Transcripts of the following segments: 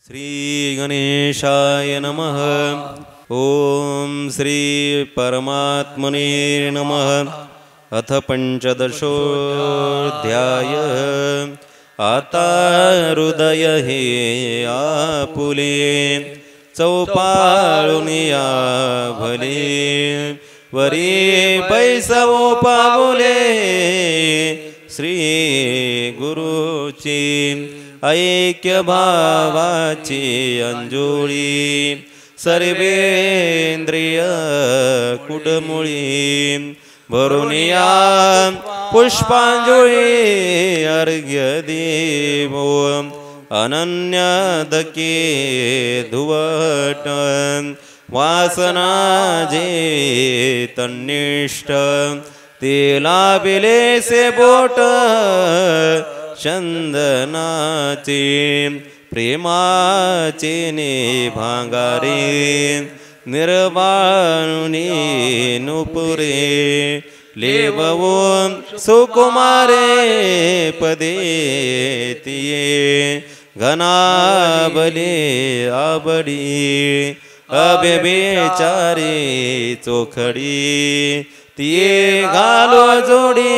श्री गणेशाय नमः। ओम श्री परमात्मने नमः। अथ पंचदशोऽध्याय। आता हृदय हे आपुले चौपाळुनिया भले वरी पैसवो पावले श्री गुरुची ऐक्य भावाची अंजुळी सर्वेंद्रिय कुडमुळी भरुनिया पुष्पांजुळी अर्घ्य देवो अनन्यदके धुवट वासना जे तन्निष्ठ तेला बिले से बोट चंदनाचे प्रेमाचे ने भांगारे निर्वाणुनी नुपुरे लेववो सुकुमारे पदे तिये घनाबले आबडी अबेचारी चोखडी तिये घालो जोडी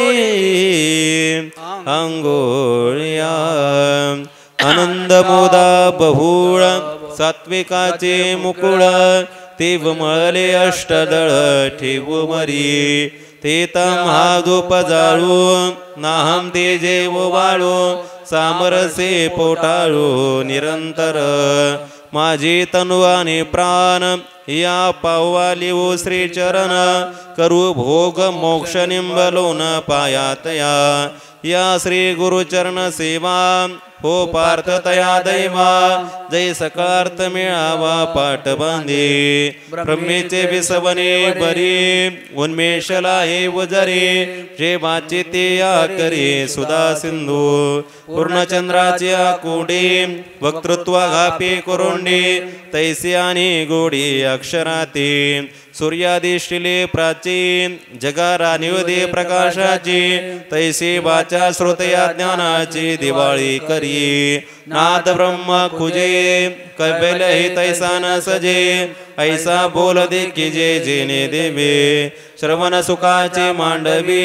अंगोळ्या आनंद मोदा बहुळ सात्विकाचे मुकुळ तेव मळले अष्टदळ ठेवू मरी ते तम हा धूप जाळू नाहम ते जेव वाळू सामरसे पोटाळू निरंतर माझी तनु आणि प्राण या पाववाली ओ श्री चरण करू भोग मोक्ष निंबलोन पायातया या श्री गुरुचरण सेवा हो पार्थ तया दैवा जय सकार्थ मिळावा पाठ बांधे ब्रह्मेचे विसवने बरी उन्मेषला हे वजरे जे वाचे ते या करे सुधा सिंधू पूर्णचंद्राचे आकुडे वक्तृत्व घापे कोरोंडे तैसे आणि गोडी अक्षराते सूर्यादिष्टिले प्राचीन जगारा निवदे प्रकाशाची तैसे वाचा श्रोतया ज्ञानाची दिवाळी करी नाद ब्रह्म खुजे कैबल हे तैसा न सजे ऐसा बोल दे की जे जेने देवे श्रवण सुखाचे मांडवी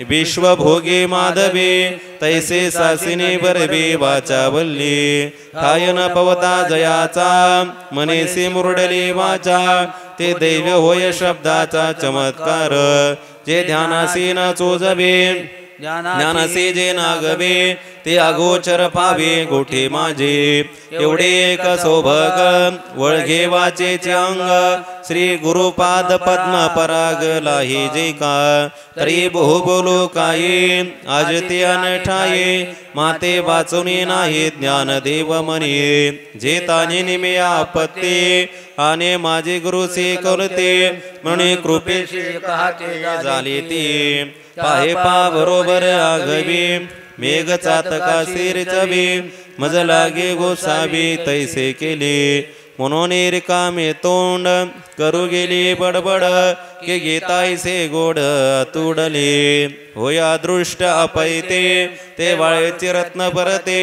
विश्वभोगी माधवी तैसे सासिनी बरबी वाचा वल्ली कायन पवता जयाचा मनेसी मुरडली वाचा ते दैव होय शब्दाचा चमत्कार जे ध्यानासी न चोजवे ज्ञानासी जे नागवे ते अगोचर पावे गोठे माझे एवढे एक सोभग वळघे वाचेचे अंग श्री गुरुपाद पद्म पराग लाही जे का तरी बहु बोलो काही आज ते अनठाये माते वाचुनी नाही ज्ञान देव मनी जे ताने निमे आपत्ती आने माझे गुरु से करते म्हणे कृपेशी कहाते झाले ते पाहे पा बरोबर आगवी मेघ चातका सिर चवी मज लागे गोसावी तैसे केले म्हणून रिकामे तोंड करू गेली बडबड के घेतायसे गोड तुडले होया दृष्ट अपैते ते वाळेचे रत्न परते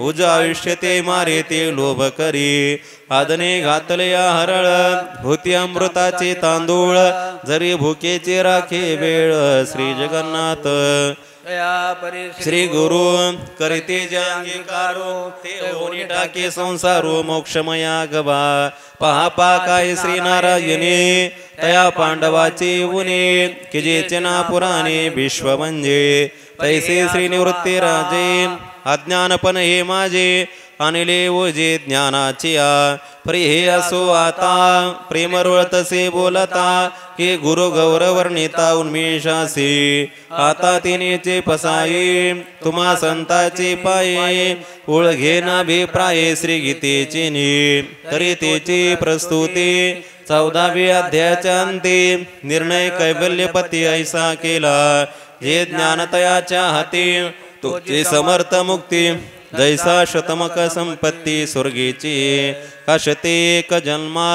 उज आयुष्य ते मारे ते लोभ करी आदने घातले या हरळ होती अमृताचे तांदूळ जरी भुकेचे राखे वेळ श्री जगन्नाथ श्री गुरु करते अंगीकारो ते होनी टाके संसारो मोक्षमया गवा पहा पा काय श्री नारायणे तया पांडवाचे उने की जेचे ना पुराणे विश्व म्हणजे तैसे श्री निवृत्ती राजे अज्ञानपण हे माझे आणले ओजे ज्ञानाचे प्रे हे असो आता प्रेम रुळतसे बोलता के गुरु गौरवर्णिता उन्मेषासे आता तिनेचे पसाये तुम्हा संताचे पाये ओळघे नाभिप्राये श्री गीतेचे ने तरी तेची प्रस्तुती 14वे अध्यायाच्या अंती निर्णय कैवल्यपती ऐसा केला जे ज्ञानतयाच्या हाती तुझे समर्थ मुक्ती जैसा शतमक संपत्ती स्वर्गीची कशते एक जन्मा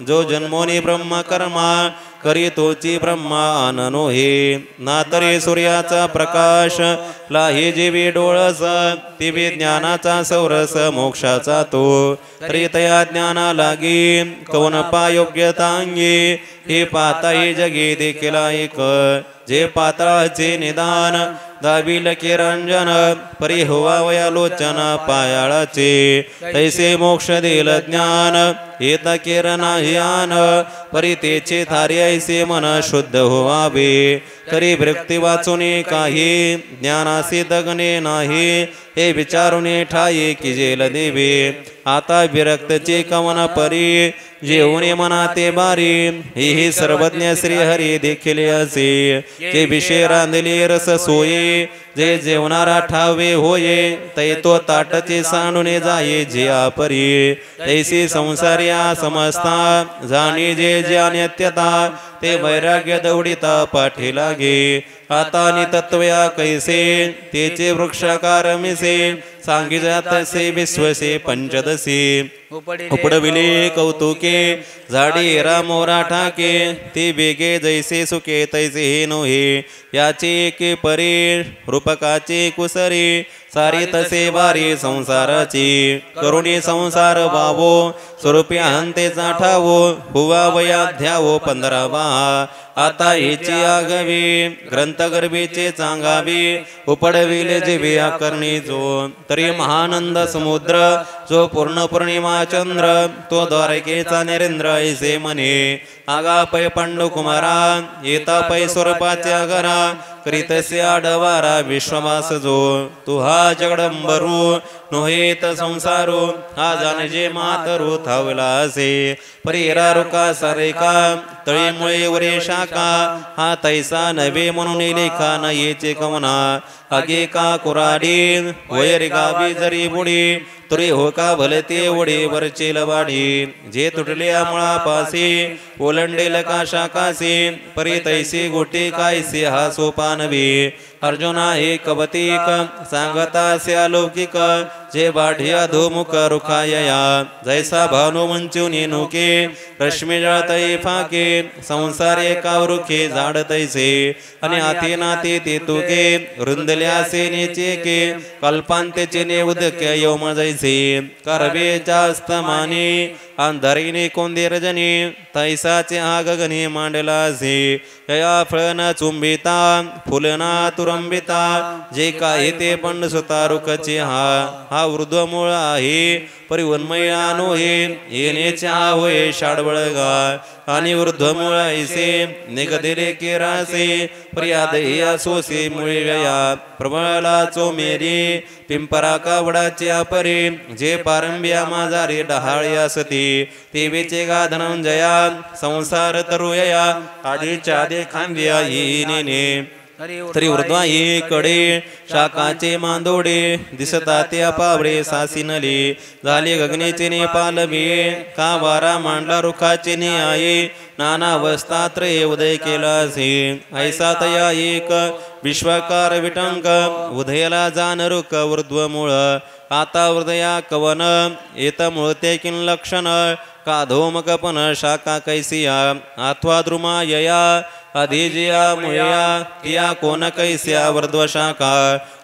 जो जन्मोनी ब्रह्म कर्मा करी तोची ब्रह्मा आननो हे ना तरी सूर्याचा प्रकाश लाहे जीवी डोळस तिबी ज्ञानाचा सौरस मोक्षाचा तो तरी तया ज्ञाना लागी कवन पायोग्यतांगी हे पाता हे जगे देखील ऐक जे पाताळाचे निदान दाबिल किरंजन परी होवावया लोचन पायाळाचे तैसे मोक्ष देल ज्ञान येत किरणाह्यान परी तेचे थारी ऐसे मन शुद्ध होवावे तरी भक्ती वाचुने काही ज्ञानासी दगणे नाही हे विचारुने ठाये की जेल देवे आता विरक्तचे कवन परी जेवणे मना ते बारी हे सर्वज्ञ श्री हरी देखील असे जे विषय रांधले रस सोये जे जेवणारा ठावे होये तै तो ताटचे सांडूने जाये जे आपरी तैसे संसार्या समजता जाणी जे ज्ञान्यत्यता ते वैराग्य दौडिता पाठी लागे आता नितत्वया कैसे तेचे वृक्षाकार मिसे सांगिजात से विश्वसे पंचदशी उपडविले कौतुके झाडी रामोरा ठाके ते बेगे जैसे सुके तैसे हे नोहे याचे के परे रूपकाचे कुसरे सारी तसे बारी संसाराची करुणी संसार वावो स्वरूपी हंतेचा ठावो हुवा वयाध्यावो 15वा आता हेची आगवी ग्रंथ गर्भीचे चांगावी उपडविले जीवे आकर्णी जो तरी महानंद समुद्र जो पूर्ण पौर्णिमा चंद्र तो द्वारकेचा नरेंद्र ऐसे म्हणे आगा पै पांडुकुमारा येता पै स्वरूपाच्या घरा करीतसे आडवारा विश्ववास जो तू हा जगडंबरू नोहेत संसारो हा जानजे मातरू थावला असे परीरा रुका सारेका तळीमुळे वरे शाखा हा तैसा नवे म्हणून लेखा न येचे कवना आगे का कुराडी वैर गावी जरी बुडी तुरी हो का भलते वडे वरचे लवाडी जे तुटले मुळापासे ओलंडेल का शाखासे परी तैसे गोटे कायसे हा सोपानवे अर्जुना हे कवतिक सांगतासे अलौकिक जे बाढ्या धोमुख रुखायया जैसा भानु मंचुनी नुके रश्मी जळतै फाके संसारे कावरुखे जाडतैसे आणि आते नाते ते तुके रुंदल्यासे नेचे के कल्पांतेचे ने उदके यौम जैसे करवे जास्त माने अंधारीने कोंदे रजनी तैसाचे हा गगनी मांडलासे या फळन चुंबिता फुलना तुरंबिता जे काही ते पंड सुतारुकचे हा वृद्धमूळ आहे परिवन्मय नोहे येण्याचे हा होय शाडबळगा आणि वृद्धमूळ ऐसे निगदिले केरासे पर्याद या सोसे मुळे व्यया प्रबळला चोमेरी पिंपरा कावडाचे अपरे जे पारंब्या माझारे डहाळी असते तेवेचे गा धनंजया संसार तरुया आडीच्या दे खांद्या येणे तरी ऊर्ध्वा कडे शाखाचे मांदोडे दिसता त्या पावडे सासिनले झाले गगनेचे ने पालवे का वारा मांडला रुखाचे ने आहे नाना अवस्थात्र उदय केला असे ऐसा तया एक विश्वाकार विटंक उदयला जान रुख ऊर्ध्वमूळ आता हृदया कवन येत मूळते किन लक्षण का धोमकपन शाखा कैसिया अथवा द्रुमा यया अधिजिया मुया किया कोण कैस्या वर्ध्व शाखा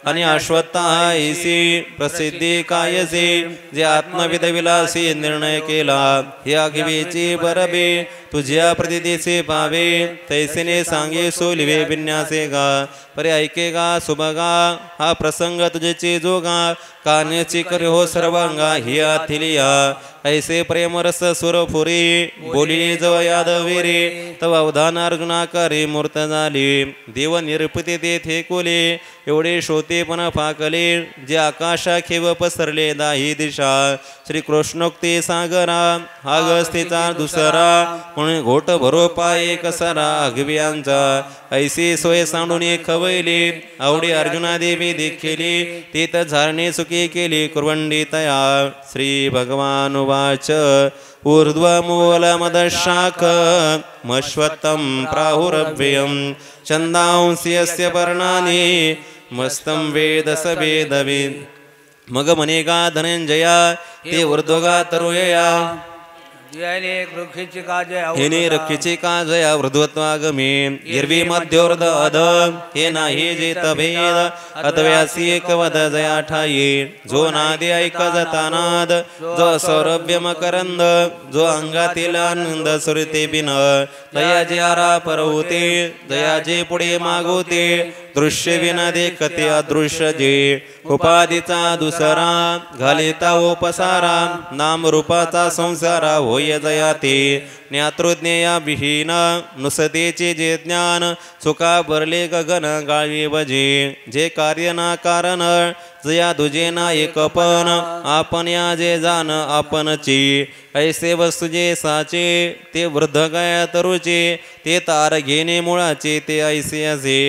आणि अश्वत्था ऐसी प्रसिद्धी कायसे जे आत्मविद विलासी निर्णय केला हे आगवीची बरबे तुझ्या प्रतिदेसे पावे तैसेने सांगे सोलिवे विन्यासे गा परे ऐके गा सुबगा हा प्रसंग तुझेचे जोगा कान्याची करे हो सर्वांगा ही आथिलिया ऐसे प्रेमरस सुरफुरी बोली जव यादवीरे तव अवधान अर्जुनाकारी मूर्त झाली देव निरपते तेथे कोले एवढे श्रोते पण फाकले जे आकाशा खेव पसरले दाही दिशा श्री कृष्णोक्ती सागरा आगस्तीचा दुसरा म्हणून घोट भरो पाये कसरा अगव्यांचा ऐसे सोय सांडून खवैले आवडी अर्जुना देवी देखिली तीत झारणे सुखी केली कुर्वंडी तया श्री भगवान वाच ऊर्ध्वमूलमदशाख मश्वत्तं प्राहुरव्ययं छंदांस्यस्य पर्णानि मस्तं वेदस वेदवेद मग म्हणे गा धनंजया ते ऊर्ध्वगा तरुया हिने रक्षीची काजया वृद्धत्वागमे हिरवी मध्योर्ध अध हे नाही जेत भेद अतव्यासी एक वद जया ठाई जो नादे ऐक जतानाद जो सौरभ्य मकरंद जो अंगातील आनंद सुरते बिन दयाचे आरा परवते दयाचे पुढे मागवते दृश्य विना देखते अदृश्य जे उपाधीचा दुसरा घालिता ओपसारा नाम रूपाचा संसारा होय जयाते ज्ञातृज्ञेया विहीन नुसतेचे जे ज्ञान चुका भरले गगन गाळी बजे जे कार्य ना कारण जया दुजे ना एकपण आपण या जे जाण आपणची ऐसे वस्तू जे साचे ते वृद्ध गया तरुचे ते तार घेणे मुळाचे ते ऐसे असे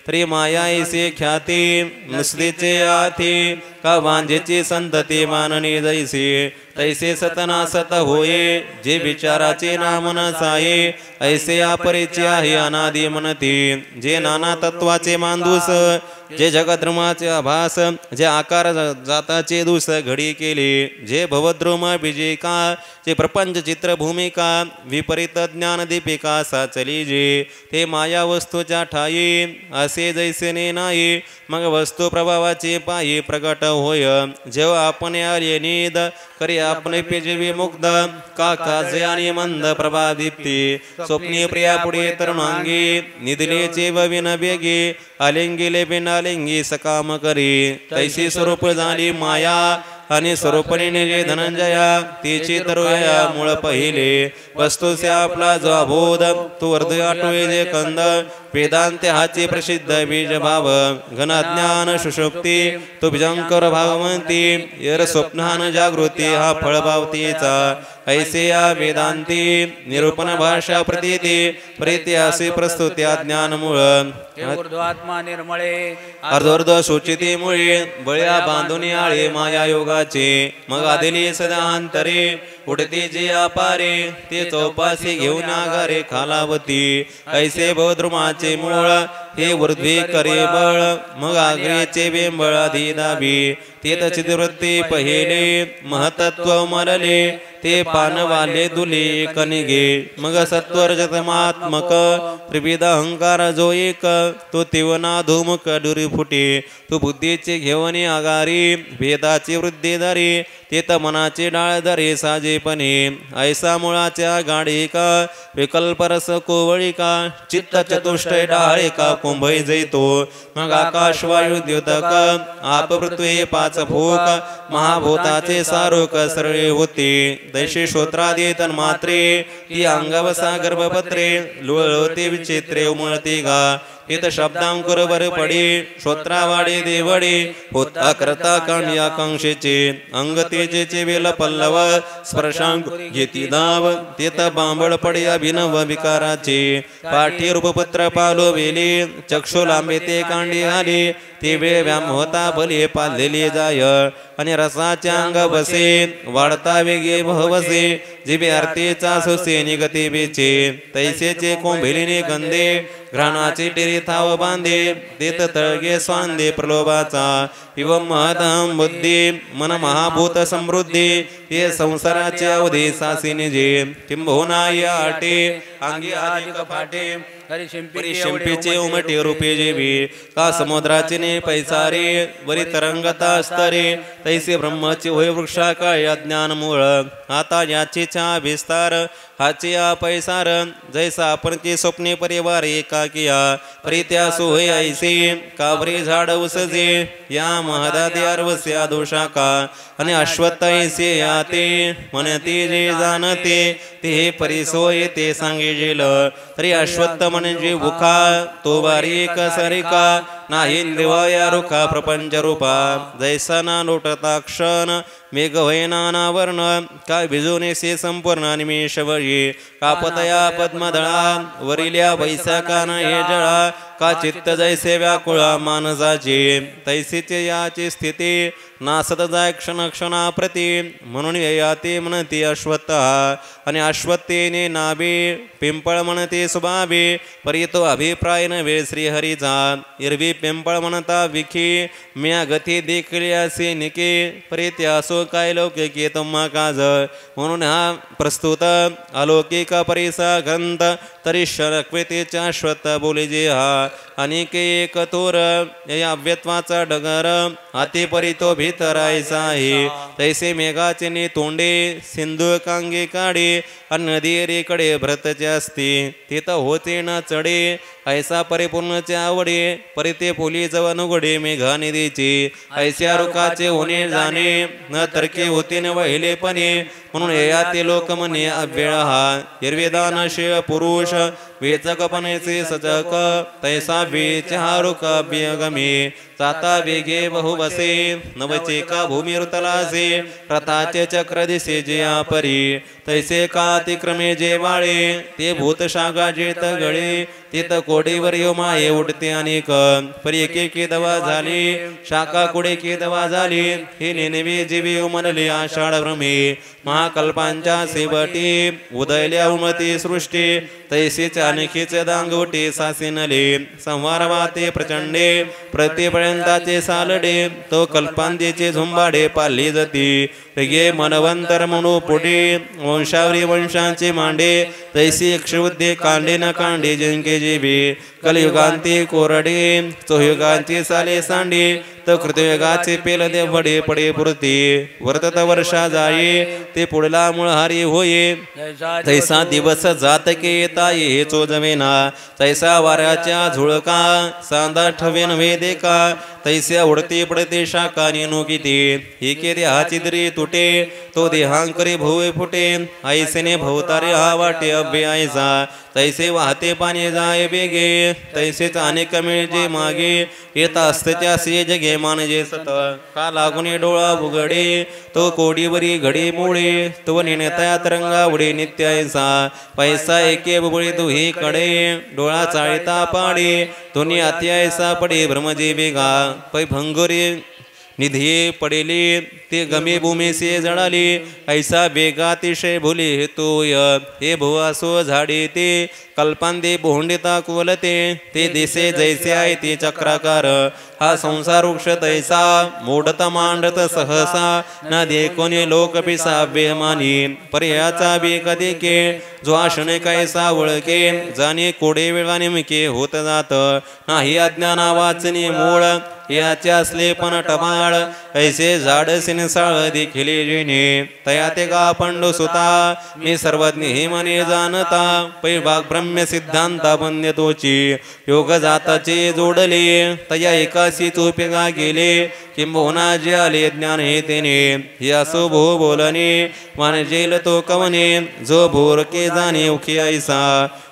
तरी माया ऐसे ख्याती नुसतेचे आथे का वांजेची संतती माननी जैसे तैसे सतना सत होये जे विचाराचे नाम नसाये ऐसे अपरिचे आहे अनादि मनते जे नाना तत्वाचे मांदूस जे जगद्रमाचे आभास जे आकार जाताचे दुस घडी केले जे भवद्रुम बीजिका जे प्रपंच चित्र भूमिका विपरीत ज्ञान दीपिका साचली जे ते माया वस्तूच्या ठाई असे जैसे ने नाही मग वस्तू प्रभावाचे पायी प्रगट होय जेव्हा आपण आले नीद करी आपले पेजवी मुग्ध का काजे आणि मंद प्रभा दीप्ती स्वप्नी प्रिया पुढे तरुणांगी निधलेचे विन बेगी आलिंगीले बिनालिंगी सकाम करी तैसी स्वरूप झाली माया आणि स्वरूपणे जे धनंजया तिची तरुया मूळ पहिले वस्तूचे आपला जो अबोध तू अर्ध आठवे जे कंद वेदांत हाचे प्रसिद्ध बीज भाव घन ज्ञान सुषुप्ती तो बीजंकर भावमंती यर स्वप्नान जागृती हा फळभावतीचा ऐसे या वेदांती निरूपण भाषा प्रतीती प्रेत्यासी प्रस्तुत्या ज्ञान मूळ आत्मा निर्मळे अर्धोर्ध सुचिती मुळे बळ्या बांधून आळे माया योगाचे मग आदिली सदांतरे उठते जे अपारे ते चौपासी घेऊन आगारे खालावती ऐसे बौद्रुमाचे मूळ हे ऊर्ध्वी करे बळ मग आग्रेचे बेंबळ आधी दाबी ते चित्रवृत्ती पहिले महतत्व मरले ते पानवाले दुले कनिगे मग सत्वरजतमात्मक त्रिविध अहंकार जो एक तो तिवना धुमुक डुरी फुटे तो बुद्धीचे घेऊन आगारी भेदाची वृद्धी धरी ते तर मनाचे डाळ धरे साजेपणे ऐसा मुळाच्या गाडिका विकल्परस कोवळिका चित्त चतुष्टय डाळिका कुंभई जैतो मग आकाश वायू द्योतक आप पृथ्वी पाच भूक महाभूताचे सारोक सरळे होते दैशी श्रोत्रादी तन्मात्रे ती अंगवसा गर्भपत्रे लुळते विचित्रे उमळते गा हित शब्दांकुर वर पडी श्रोत्रावाडे देवडे होता करता कांडिया कांक्षेचे अंगतेचे वेल पल्लव स्पर्शांक घेती दाव तेत बांबळ पडे अभिनव विकाराचे पाठी रूपपत्र पालो वेले चक्षु लांबे ते कांडी आले ते वेळ व्याम होता बले पाललेले जाय आणि रसाच्या अंग बसे वाढता वेगे भवसे जिबे आरतीचा सुसे निगते बेचे तैसेचे कोंभेलीने गंदे घ्राणाचे टेरी थाव बांधे देत तळगे स्वांदे प्रलोभाचा इव महदम बुद्धी मन महाभूत समृद्धी हे संसाराचे अवधी सासीने जे किंबहुना या आटे अंगी आदिक फाटे शिंपीचे उमटे रूपे जेवी का समुद्राचे ने पैसारे वरी तरंगता स्तरे तैसे ब्रह्माचे होय वृक्षा काय अज्ञान मूळ आता याचे चा विस्तार हाचे पैसार जैसा आपण के स्वप्ने परिवार एका किया परित्यासु होय ऐसे काबरे झाड उसजे या महदादी अर्वस्या दोषाका आणि अश्वत्थ ऐसे याते म्हणते जे जाणते ते परिसोय ते सांगे जेल तरी अश्वत्थ म्हणजे उखा तो बारीक सरिका नाही दिवाया रुखा प्रपंच रूपा जैसा ना लोटता क्षण मेघ वैना वर्ण काय भिजवणे से संपूर्ण निमेष वळी कापतया पद्मदळा वरिल्या वैशाखा न हे जळा का चित्त जैसे व्याकुळा मानसाचे तैसेचे याची स्थिती नासत जाय क्षण क्षणाप्रती म्हणून याते म्हणते अश्वत्थ आणि अश्वत्थेने नाभे पिंपळ म्हणते सुभावे परी तो अभिप्राय नव्हे श्रीहरीचा इरवी पिंपळ म्हणता विखी म्या गती देखील असे निके परित्यासो काय लौकिकी तुम्हा काज म्हणून हा प्रस्तुत अलौकिक परिसा ग्रंथ तरी शरक्वेतीच्या श्वत बोली जे हा अनेक एक तोर या अव्यत्वाचा डगर हाती परी तो भीतरायचा आहे तैसे मेघाचे तोंडे सिंधू कांगे काढे नदीरेकडे भ्रतचे असते तिथं होते न चढे ऐसा परिपूर्णचे आवडे परिते पोली जवन उघडे मेघा निधीची ऐस्या रुखाचे होणे जाणे न तरके होते न वहिलेपणे म्हणून या ते लोक म्हणे अव्यळ हा हिरवेदान शिळ पुरुष वेचकपणेचे सजक तैसा वेच हा रुख अभ्यगमे जाता वेगे बहु बसे नवचे का भूमी रुतलासे रथाचे चक्र दिसे जे परी तैसे का अतिक्रमे जे वाळे ते भूत शागा जेत गळे तिथ कोडीवर यो माये उठते अनेक परी एके दवा झाली शाखा कुडे के दवा झाली हे नेनवे जीवी उमनले आषाढ भ्रमे महाकल्पांच्या सेवटी उदयल्या उमती सृष्टी तैसेच अनेकीच दांगोटे सासिनले संवार वाते प्रचंडे प्रतिपर्यंताचे सालडे तो कल्पांतीचे झुंबाडे पाली जाती गे मनवंतर म्हणू पुढे वंशावरी वंशांचे मांडे तैसी क्षुद्धे कांडे न कांडे जिंके जीवी कलयुगांती कोरडे चोयुगांची साले सांडे तर कृतयुगाचे पेल दे वडे पडे पुरती वर्तत वर्षा जाये ते पुढला मुळहारी होये तैसा दिवस जात के येता ये चोजवेना तैसा वाऱ्याच्या झुळका सांदा ठवेन वेदे का तैसे उडते पडते शाखा नेनो किती एके देहाची दरी तुटे तो देहांकरी भोवे फुटे ऐसेने भवतारे हा वाटे अभ्य ऐसा तैसे वाहते पाणी जाय बेगे तैसेच अनेक मिळजे मागे येता असते त्यासे जगे मानजे सत का लागून डोळा उघडे तो कोडीवरी घडी मुळे तो नेणता तरंगा उडे नित्य ऐसा पैसा एके बुबळी दुही कडे डोळा चाळता पाडे दोन्ही अति ऐसा पडे भ्रमजे बेगा पै भंगुरी निधी पडेली ते गमे भूमीसे जळाली ऐसा बेगातिशय भुली हेतूय हे भुवासो झाडे ते कल्पांदे बोंडिता कुवलते ते दिसे जैसे आहे ते चक्राकार हा संसार वृक्ष तैसा मोडत मांडत सहसा न देखोने लोक पिसा बेमानी पर्याचा बेक देके जो आशने कैसा वळके जाणे कोडे वेळा नेमके होत जात नाही अज्ञाना वाचने मूळ याचे असले पण टमाळ ऐसे झाडसिन साळ देखील जिने तया ते का पंडू सुता मी सर्वज्ञ हे मने जाणता पै भाग ब्रह्म सिद्धांता बंद्य तोची योग जाताचे जोडले तया एकाशी चोपेगा गेले किंबहुना जे आले ज्ञान हे तेने हे असो भो बोलणे मानजेल तो कवने जो भोरके जाणे उखी ऐसा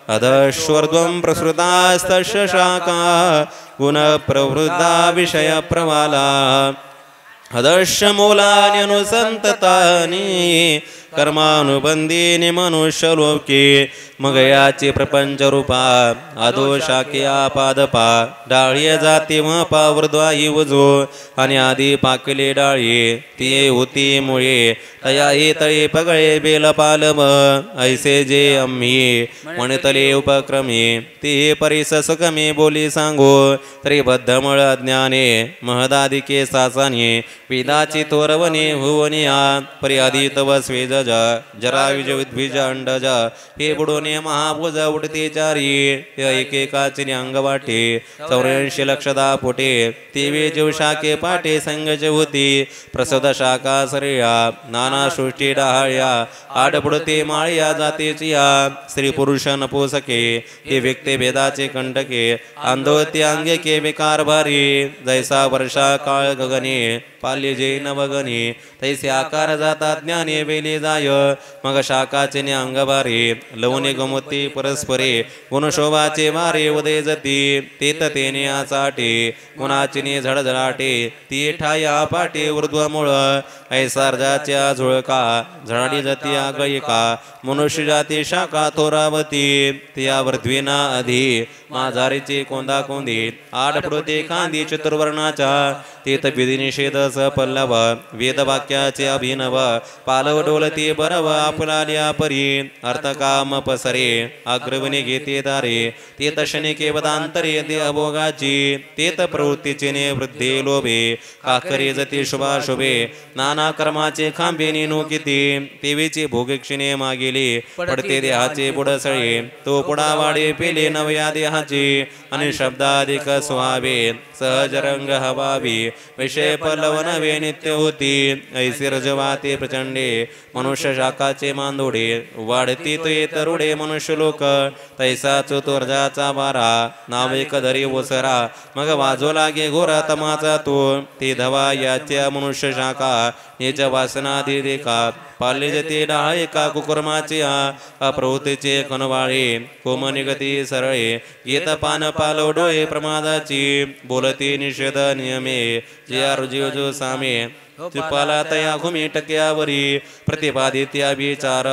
अधश्वर्ध्वं प्रसृतास्तश शाखा गुण प्रवृद्धा विषय प्रवाला अदर्श मूलान्यनुसंततानि कर्मानुबंधीने मनुष्य लोके मग याचे प्रपंच रूपा अधोशाखे पादपा डाळी जाती व पावृद्वाई वजो आणि आधी पाकले डाळी ती होती मुळे तया हे तळे पगळे बेल पालम ऐसे जे आम्ही म्हणतले उपक्रमे ते परिस सुखमे बोली सांगो तरी बद्धमळ अज्ञाने महदादिके सासाने वेदाची तोरवणे भुवनिया पर्यादित व स्वेज जरा विज उद्भिज अंडज हे बुडोने महाभुज उडते चारी एकेकाचे अंग वाटे 84 लक्षदा फुटे तेवे जीव शाखे पाटे संगज होती प्रसद शाखा सरिया नाना सृष्टी डहाळ्या आड बुडते माळ्या जातेची स्त्री पुरुष नपुसके हे व्यक्ती भेदाचे कंटके आंदोते अंगे के बेकार भारी जैसा वर्षा काळ गगने पाल्य जैन वगने तैसे आकार जाता ज्ञाने बेले जाय मग शाखाचे ने अंगभारे लवणे गमती परस्परे गुणशोभाचे वारे उदय जती तेत तेने आचाटे गुणाचिने झडझडाटे ती ठाया पाटे ऊर्ध्वमूळ ऐसार्जाच्या झुळका झडाडी जती आगयिका मनुष्य जाती शाखा थोरावती त्या वर्ध्वीना आधी माझारीचे कोंदा कोंदी आडपडोते कांदी चतुर्वर्णाच्या तेत विधिनिषेध स पल्लव वेदवाक्याचे अभिनव पालव डोलते बरव आपुलाल्या परी अर्थकाम पसरे अग्रवने घेते दारे तेत शनिके वदांतरे देहभोगाची तेत प्रवृत्तीचे निवृत्ती लोभे काकरे जती शुभाशुभे नाना कर्माचे खांबे नेनो किती तेवीचे भोगक्षिणे मागेले पडते देहाचे बुडसळे तो पुडा वाडे पेले नवया देहाचे आणि शब्दाधिक सुहावे सहज रंग हवावी विषय पल्लव नवे नित्य होती ऐसे रजवाते प्रचंडे मनुष्य शाखाचे मांदोडे वाढती ते तरुडे मनुष्य लोक तैसा चतुर्जाचा बारा नाविक धरी ओसरा मग वाजो लागे घोरा तमाचा तो ते धवा याच्या मनुष्य शाखा निज वासनादी देखा पाले जते डाळ एका कुकुर्माचे अप्रवृत्तीचे कनवाळे कोम निगती सरळे येत पान पालव डोळे प्रमादाची बोलती निषेध नियमे जे रुजीव सामे चुपाला तया घुमी टक्यावरी प्रतिपादित्या विचार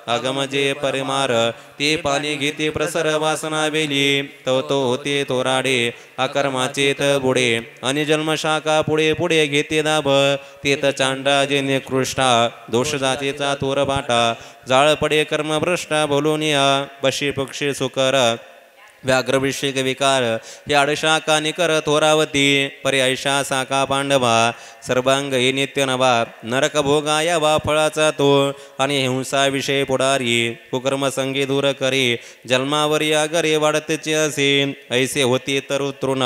अगमजे परिमार ते पाणी घेते प्रसर वासना वेली तो होते तोराडे अकर्माचे बुडे आणि जन्मशाखा पुढे पुढे घेते दाब तेत चांडा जे निकृष्टा दोष जातीचा तोर बाटा जाळ पडे कर्मभ्रष्टा बोलून या बशी पक्षी सुकर व्याघ्रभिषेक विकार हे आडशाखा निकर थोरावती पर्यायशा साका पांडवा सर्वांग हे नित्य नवा नरक भोगा या वा फळाचा तो आणि हिंसा विषय पुढारी कुकर्म संगी दूर करी जन्मावर या गरे वाढतचे असे ऐसे होती तर तृण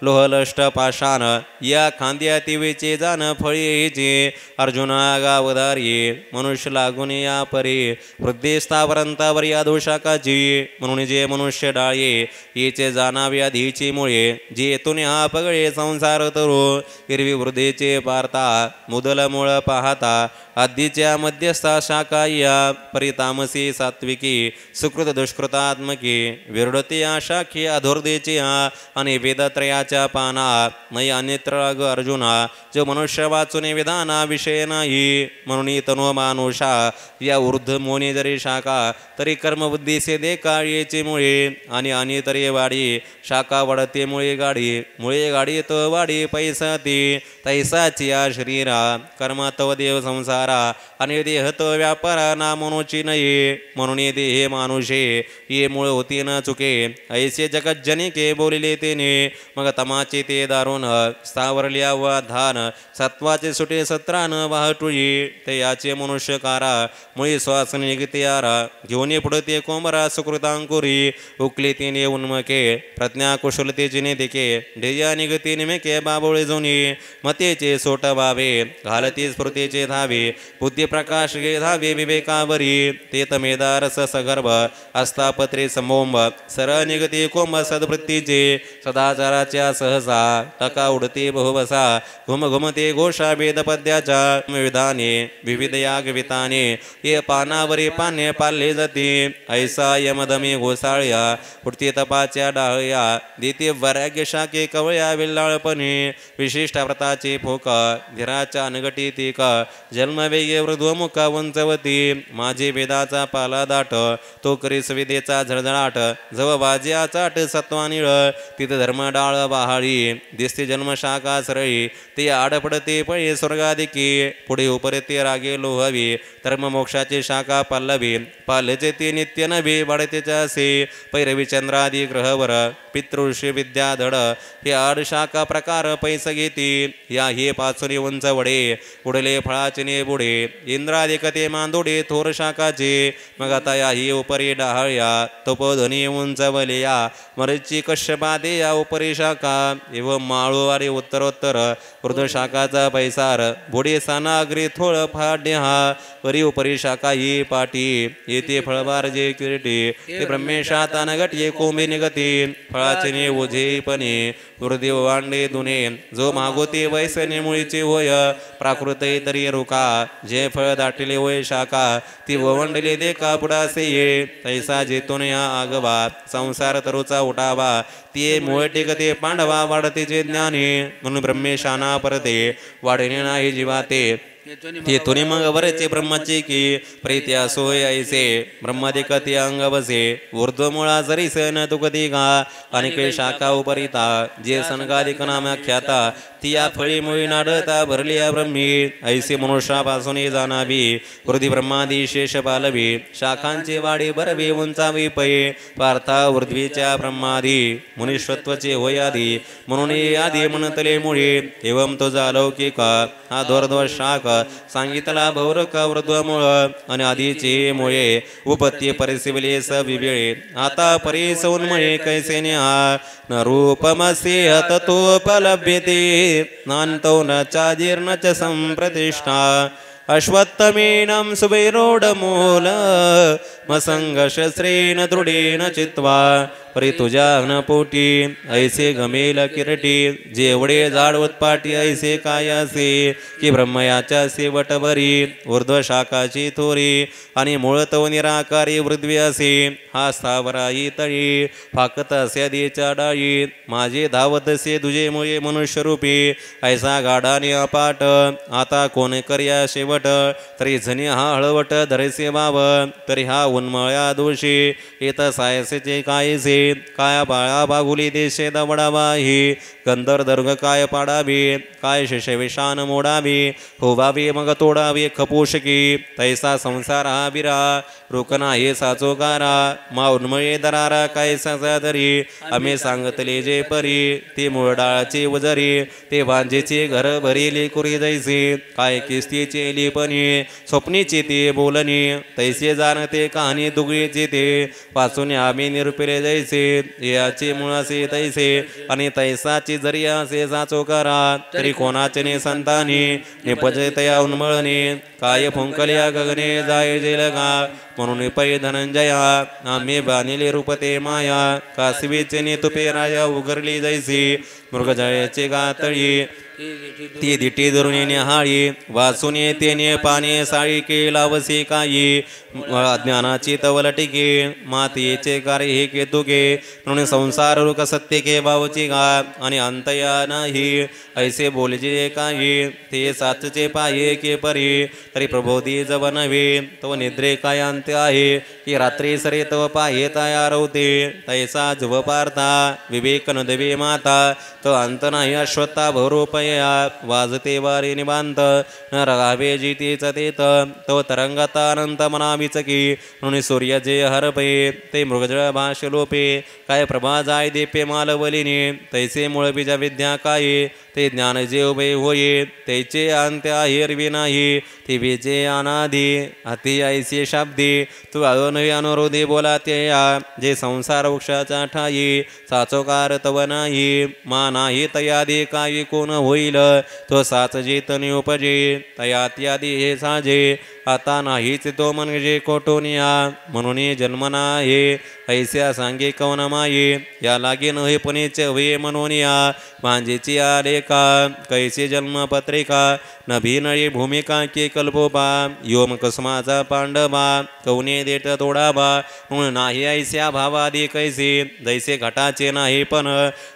लोहलष्ट पाषाण या खांद्या तिवेचे जाण फळी हेचे अर्जुना गावधारी मनुष्य लागून या परी वृद्धी स्थावरांतावर या दोषाकाची म्हणून जे मनुष्य डाळे येचे जाणावे आधीची मुळे जे येतून हा पगळे संसार तरू हिरवी वृद्धीचे पारता मुदल मूळ पाहता आधीच्या मध्यस्था शाखा या परितामसी सात्विकी सुकृत दुष्कृतात्मकी विरडती या शाखी अधोर्देची आणि वेदत्रयाच्या पाना मयी अन्यत्र अर्जुना जो मनुष्य वाचून विधाना विषय नाही म्हणून तनो मानुषा या ऊर्ध्व मोनी जरी शाखा तरी कर्मबुद्धीसे दे काळीचे मुळे आणि अनितरी वाडी शाखा वाढते मुळे गाडी तो वाडी पैसा ती तैसाची या शरीरा कर्म तव देव संसारा आणि देह तो व्यापारा ना मनोची नये म्हणून देहे मानुषे ये मूळ होती न चुके ऐसे जगत जनिके बोलिले तेने मग तमाचे ते दारुण स्थावरल्या व धान सत्वाचे सुटे सत्रान वाहटुळी ते याचे मनुष्यकारा मुळी श्वास निघते यारा घेऊन पुढते कोमरा सुकृतांकुरी उकले तिने उन्मके प्रज्ञा कुशलतेची नेतिके ध्येया निगती निमेके बाबोळे जोनी मतेचे सोट व्हावे घालती स्फूर्तीचे धावे बुद्धी प्रकाश गे धावे विवेकावरी ते तमेदारस सगर्भ अस्तापत्रे समोंब सरळ निगती कोंब सद्वृत्तीचे सदाचाराच्या सहसा टका उडते बहुवसा घुम घुमते घोषा वेदपद्याच्या विधाने विविध याग विताने ये पानावरी पाने पाल्ले जाते ऐसा यमदमी घोसाळ्या उठते तपाच्या डाळया देते वैराग्य शाखे कवळ्या विल्लाळपणे विशिष्ट व्रताचे फोक धीराच्या अनगटी तीक जन्मवेगे वृद्धमुखा उंचवती माझे वेदाचा पाला दाट तो करी सविदेचा झळझळाट जव वाज्या चाट सत्वा निळ तिथ धर्म डाळ बहाळी दिसते जन्मशाखा सरळी ते आडपडते पळे स्वर्गाधिकी पुढे उपरते रागे लोहवी धर्म मोक्षाची शाखा पल्लवी पालचे ते नित्य नभे वाढतेच्या असे पैरवी चंद्रादी ग्रहवर पितृषी विद्या धड हे आड शाखा प्रकार पैस घेती या हे पाचुनी उंच वडे उडले फळाचे ने बुडे इंद्रादिकते मांदोडे थोर शाखाचे मग आता या ही उपरी डाहळ्या तपोधनी उंच वलया मरची कश्यपादे या उपरी शाखा एव माळूवारी उत्तरोत्तर वृद्ध शाखाचा पैसार बुडे सानाग्री थोळ फाड्य हा परी उपरी शाखा ही पाठी येते फळबार जे किरटी ते ब्रह्मेशाता नगट ये कोंबे निगती फळाचे ने ओझेपणे वृद्धी वांडे दुने जो मागोते वैसने मुळीचे होय प्राकृत तरी रुका जे फळ दाटले होय शाखा ती ववंडले देखा पुढासे ये तैसा जेतून या आगवा संसार तरुचा उठावा ते मुळ टेकते पांडवा वाढते जे ज्ञाने म्हणून ब्रह्मेशाना परते वाढणे नाही जीवाते तेथुनी मग वरचे ब्रह्माचे की प्रीत्या सोय ऐसे ब्रह्मादिकते अंग बसे ऊर्ध्व मुळा जरी सन तुकती गा अनेक शाखा उपरिता जे सनगादिक नाम ख्याता ती या फळी मुळी नाडता भरली या ब्रह्मी ऐसे मनुष्यापासून जाणावी वृद्धी ब्रह्मादी शेष पालवी शाखांचे वाडे बरवे उंचावी पै पार्था ऊर्ध्वीच्या ब्रह्मादी मुनीश्वत्वचे होय आधी म्हणून आधी म्हणतले मुळे एवं तो लौकिका हा दोर्ध्व शाख सांगितला भौरक वृद्ध आणि आधीचे मुळे उपत्ये परिसिवले स विवेळे आता परिसौन्मये कैसे हा न रूपमसि ततोपलभ्यते नान्तो न चाजीर्ण च संप्रतिष्ठा अश्वत्थमेनं सुवैरोढमूल मसंगशस्त्रेण दृढेन चित्वा परी तुझ्या अग्नपोटी ऐसे गमेल किरटी जेवढे जाड उत्पाटी ऐसे काय असे की ब्रह्मयाच्या शेवटवरी ऊर्ध्व शाखाची थोरी आणि मूळतव निराकारी वृद्वी असे हा स्थावराई तळी फाकत असे देच्या डाळी माझे धावत असे तुझे मुळे मनुष्यरूपी ऐसा गाढाने अपाट आता कोण कर्या शेवट तरी झनी हा हळवट धरेसे वाव तरी हा उन्मळ्या दोषी येत सायसेचे कायसे काय बाळा बागुली देशे दवडावाही गंधर दर्ग काय पाडावी काय शिषविषान मोडावी होवावी मग तोडावी खपोषकी तैसा संसार हा बिरा रोकना हे साचोकारा मा उन्मळे दरारा काय तरी आम्ही सांगतले जे परी ते मूळ डाळाचे वजरी ते भांजेचे घर भरेले कुरी जैसे काय किस्तीचे लिपणी स्वप्नीचे ते बोलणी तैसे जाणते कहाणी दुगळीचे ते वाचून आम्ही निरुपिले जैसे याचे मुळासे तैसे आणि तैसाची जरी असे साचो करा तरी कोणाचे ने संतानी निपजे तया उन्मळणे काय फुंकल्या गगने जाय जेलगा म्हणून पै धनंजया आम्ही बानिले रूपते माया कासवीचे ने तुपे राया उगरली जैसी मृगजळेचे गातळी ती दिटी धरून निहाळी वाचून येते पाणी साळी के लावसे काही अज्ञानाची तवल टिके मातेचे कार्य हे केतुके म्हणून संसार रुक सत्य के भावची गा आणि अंतया नाही ऐसे बोलजे काही ते साचचे पाये के परी तरी प्रबोधी जव नव्हे तो निद्रे काय अंत्य आहे की रात्री सरे तव पाये तया रवते तैसा जुव पार्था विवेक न देवे माता तो अंत नाही अश्वत्था भरूपया वाजते वारे निबांत न रगावे जितेच तेत तो तरंगता अनंत मनावीच की म्हणून सूर्य जे हरपे ते मृगजळ भाष लोपे काय प्रभा जाय देपे मालवलिनी तैसे मूळ बीज विद्या काय ते ज्ञान जे उभे होये त्याचे अंत्य हिरवी नाही ती बीजे अनाधी अति ऐसे शब्दी तू अनवे अनुरोधी बोलाते या जे संसार वृक्षाचा ठाई साचोकार तव नाही मा नाही तयादी काही कोण होईल तो साच जेतनी उपजे तयात्यादी हे साजे आता नाहीच तो म्हणजे कोटोनिया म्हणून जन्मना हे ऐस्या सांगे कवन माये या लागे न हे पुणेचे हवे म्हणून या मांजेची आलेखा कैसे जन्म पत्रिका नभीनळी भूमिका के कल्पोबा योम कसमाचा पांडवा कवने देत तोडाबा म्हणून नाही ऐस्या भावादी कैसे जैसे घटाचे नाही पण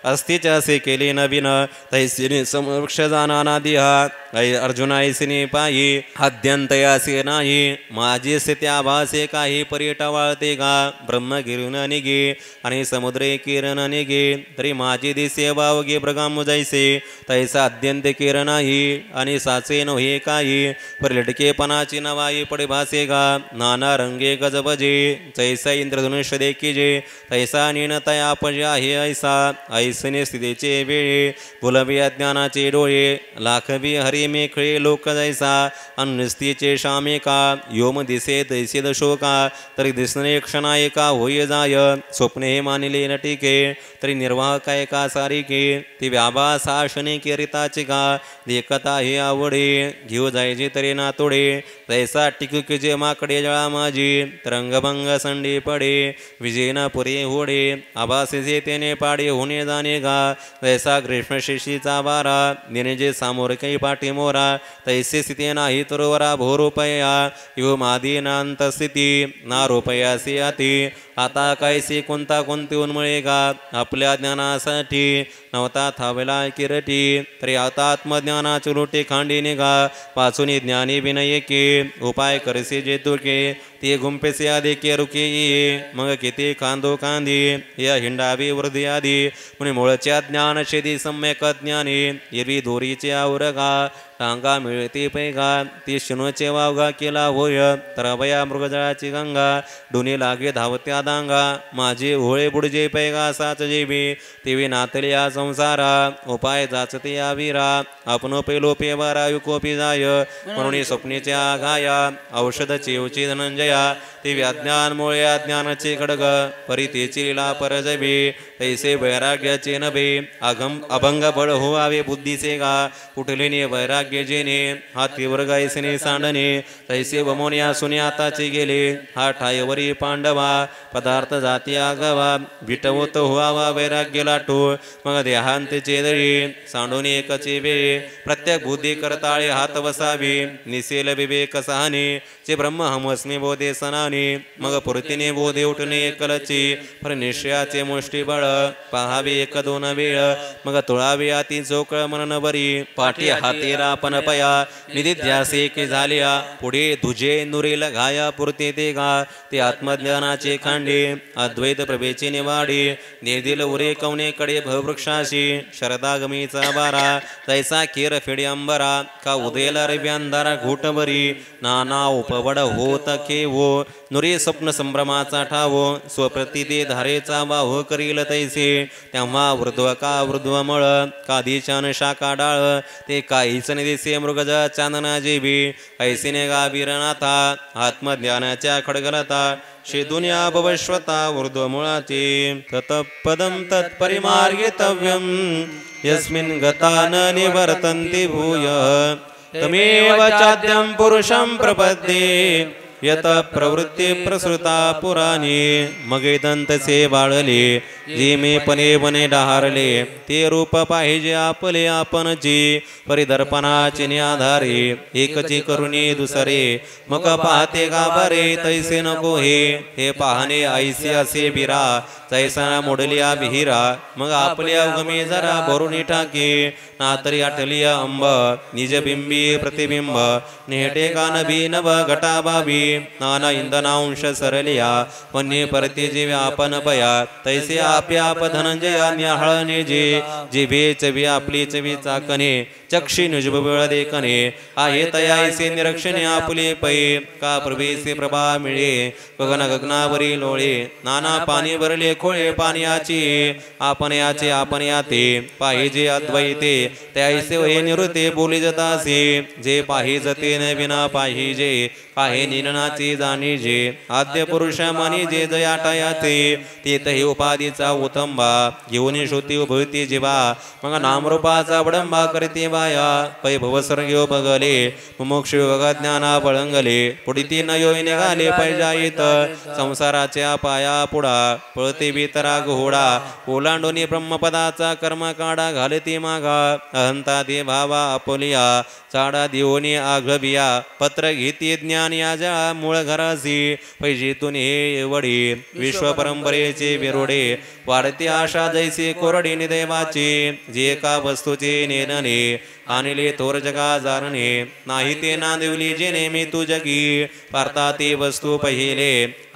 अस्तिच असे केले नवीन तैसे समक्ष जाणानादी हा अर्जुना ऐसिनी पायी हद्यंतयासे नाही माझे त्या भासे काही पर्यट वाळते गा ब्रह्म गिरून निघे आणि समुद्रे किरण निघे तरी माझी दिसे वावगे ब्रगाम जैसे तैसा अद्यंत किरण नाही आणि साचे नव्हे काही पर्यटकेपणाची नवाई पडे भासे गा नाना रंगे गजबजे तैसा इंद्रधनुष्य देखीजे तैसा निणतया पजे आहे ऐसा ऐसने स्थितीचे वेळे बुलवी अज्ञानाचे डोळे लाखवी हरी मेखळे लोक जैसा अनुस्तीचे शामेका योम दिसे तैसे दशोका तरी दिसणे क्षणायका होय जाय स्वप्ने मानिले नटिके तरी निर्वाह काय का सारिके ती व्याभा साशने केरिताचे का देखता हे आवडे घेऊ जायचे तरी नातोडे तैसा टिकुके जे माकडे जळा माझी तरंगभंग संडी पडे विजेना पुरे होडे आभासे तेने पाडे होणे जाणे गा तैसा ग्रीष्म शिशीचा वारा निने जे सामोर काही पाठी मोरा तैसे स्थिती नाही तरुवरा भोरुपया यो मादीनांत स्थिती ना रुपयासी अति आता कायसी कोणता कोणती उन्मळे का आपल्या ज्ञानासाठी नवता थावला किरटी तरी आता आत्मज्ञानाची लोटे खांडी निघा वाचून ज्ञानी विनय के उपाय करसे जे तुके ते गुंपेसे आदि के रुके मग किती कांदो कांदी या हिंडावी वृद्धी आदी मुनी मूळच्या ज्ञान शेदी सम्यक ज्ञानी एरवी दोरीचे आवरगा टांगा मिळते पैगा ती शिनोचे वावगा केला होय तर अभया मृगजळाची गंगा डोनी लागे धावत्या दांगा माझे होळे बुडजे पैगा साच जेबी तेवी नातल्या संसारा उपाय जाचते आवीरा आपण पेलो पेवारा युकोपी जाय म्हणून स्वप्नेच्या गाया औषध चेवची धनंजया ते अज्ञान मुळे अज्ञानाचे खडग परितेची लीला परजबे तैसे वैराग्याचे नभे अभंग बळ होवावे बुद्धीचे गा कुठलेने वैराग्य जेने हा तीव्र गायसने सांडणे तैसे वमोनिया सुनियाताचे गेले हा ठायवरी पांडवा पदार्थ जाती आगवा विटवत व्हावा वैराग्य लाटो मग देहांत चेदळी सांडून एकचे वेळे प्रत्येक बुद्धी करताळे हात वसावी निसेल विवेक सहाने चे ब्रह्म हमस्मी बोधे सनाने मग पुरतीने बोधे उठणे एकलची पर निश्चयाचे मुष्टी बळ पहावे एक दोन वेळ मग तुळावे आती चोकळ मनन बरी पाठी हाती रापन पया निधिध्यासे की झाल्या पुढे तुझे नुरेल घाया पुरते ते गा ते आत्मज्ञानाचे खांडे अद्वैत प्रभेची निवाडी निर्दिल उरे कवनेकडे भवृक्षाशी शरदागमीचा बारा तैसा केर फेडी अंबरा का उदयला रव्यांधारा घोटभरी नाना उपवड होत केवो नुरे स्वप्न संभ्रमाचा ठावो स्वप्रतिदे धारेचा वाह करील तैसे तेव्हा वृद्ध का वृद्धमळ का दिशान शाखा डाळ ते काहीच दिसे मृगज चांदना जेबी ऐसिने गा वीरनाथा आत्मज्ञानाच्या खडगलता श्री दुनिया भवश्वता ऊर्ध्वमुळाचे तत्पदं तत्परिमार्गितव्यं यस्मिन् गता न निवर्तन्ति भूय तमेव चाद्यं पुरुषं प्रपद्ये यत प्रवृत्ती प्रसृता पुराणी मगे दंतसे बाळले जे मे पणे बने डहारले ते रूप पाहिजे आपले आपणची परिदर्पणाचे आधारे एकची करुणी दुसरे मग पाहते गाभारे तैसे नको हे पाहणे ऐसे असे बिरा तैसा मोडलिया विहिरा मग आपल्या उगमे जरा भरून टाके नातरी आटलिया अंब निजबिंबी प्रतिबिंब नेटे गानबी नभ घटाबाबी नाना इंधनांश सरलिया वन्य परते जे व्यापन पया तैसे आप्याप धनंजया न्याहळणे जे जिभे चवी आपली चवी चाकणे चक्षी निजबळ देखणे आहे तयासे निरक्षणे आपले पै का प्रवेसे प्रभा मिळे गगन गगनावरी लोळे नाना पाणी भरले खोळे पाण्याची आपण याते पाहिजे अद्वैते त्यासे वय निवृत्ते बोली जतासे जे पाहिजते न विना पाहिजे आहे निननाची जाणीजे आद्य पुरुष मानी जे जयाटायाते तेतही उपाधीचा उतंबा घेऊन श्रुती उभवती जीवा मग नामरूपाचा वडंबा करते वाया पै भवसर्ग्यो बगले मुमुक्ष ज्ञाना बळंगले पुढीती नयो निघाले पैजाईत संसाराच्या पाया पुढा पळते बितरा घोडा ओलांडोनी ब्रह्मपदाचा कर्म काढा घालती मागा अहंता दे भावा अपोलिया चाडा देवनी आघबिया पत्र घेती ज्ञान या जळा मूळ घरासी पैजेतून हे वडी विश्व परंपरेचे विरोडे वाढती आशा जैसे कोरडी निदेवाची जे का वस्तूचे नेनने आणले थोर जगा जारणे नाही ते नांदिवली जे नेमी तू जगी पारता ते वस्तू पहिले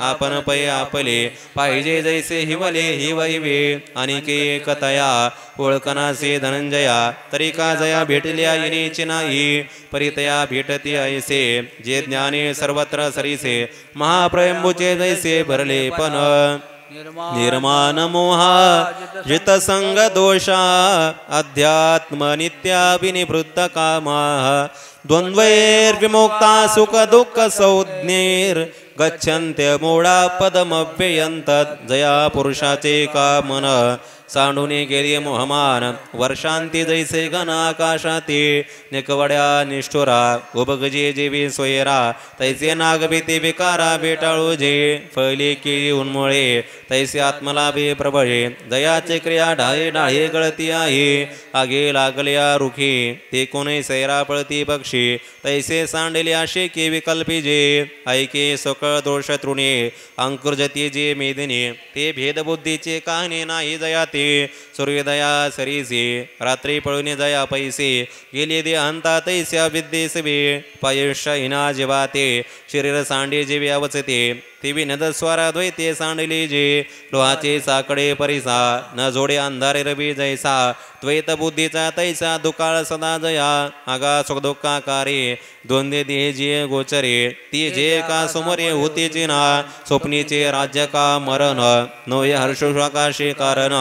आपण पै आपले पाहिजे जैसे हिवले हिवैवे अनिके कतया ओळखनासे धनंजया तरी का जया भेटल्या येण्याची नाही परितया भेटती ऐसे जे ज्ञाने सर्वत्र सरीसे महाप्रयंभूचे जैसे भरले पण निर्माण मोहा जित संग दोषा अध्यात्म नित्या विनिवृत्त कामा द्वंद्वैर्विमुक्ता सुख दुःख संज्ञेर गच्छन्त्य मूढा पदमव्ययंत जया पुरुषाचे का मन सांडूने गेली मोहमान वर्षांती जैसे घन आकाशाती निकवड्या निष्ठुरा उबगजे जेवी सोयरा तैसे नागभीती विकारा बेटाळू जे फळली केळी उन्मळे तैसे आत्मलाभे प्रबळे दयाचे क्रिया ढाळे ढाळे गळती आहे आगे लागल्या रुखी ते कोणी सैरा पळती पक्षी तैसे सांडले आशे के विकल्पी जे ऐके सकळ दोष तृणे अंकुरजती जे मेदिनी ते भेदबुद्धीचे काहने नाही जयाते सूर्योदया सरीसे रात्री पळून जया पैसे गेले दे अंता तैस्या विद्येस बे पायुष्य हिना जीवाते शरीर सांडे जीवे अवचते तेवी नदस्वारा द्वैते सांडली जे लोहाचे साकडे परिसा न जोडे अंधारे रवी जैसा द्वैत बुद्धीचा तैसा दुकाळ सदा जया आगा सुखदुःखाकारे द्वंद्वे देह जे गोचरे ती जे का समोरे होतीचे ना स्वप्नीचे राज्य का मरण नोय हर्षोकाशे कारण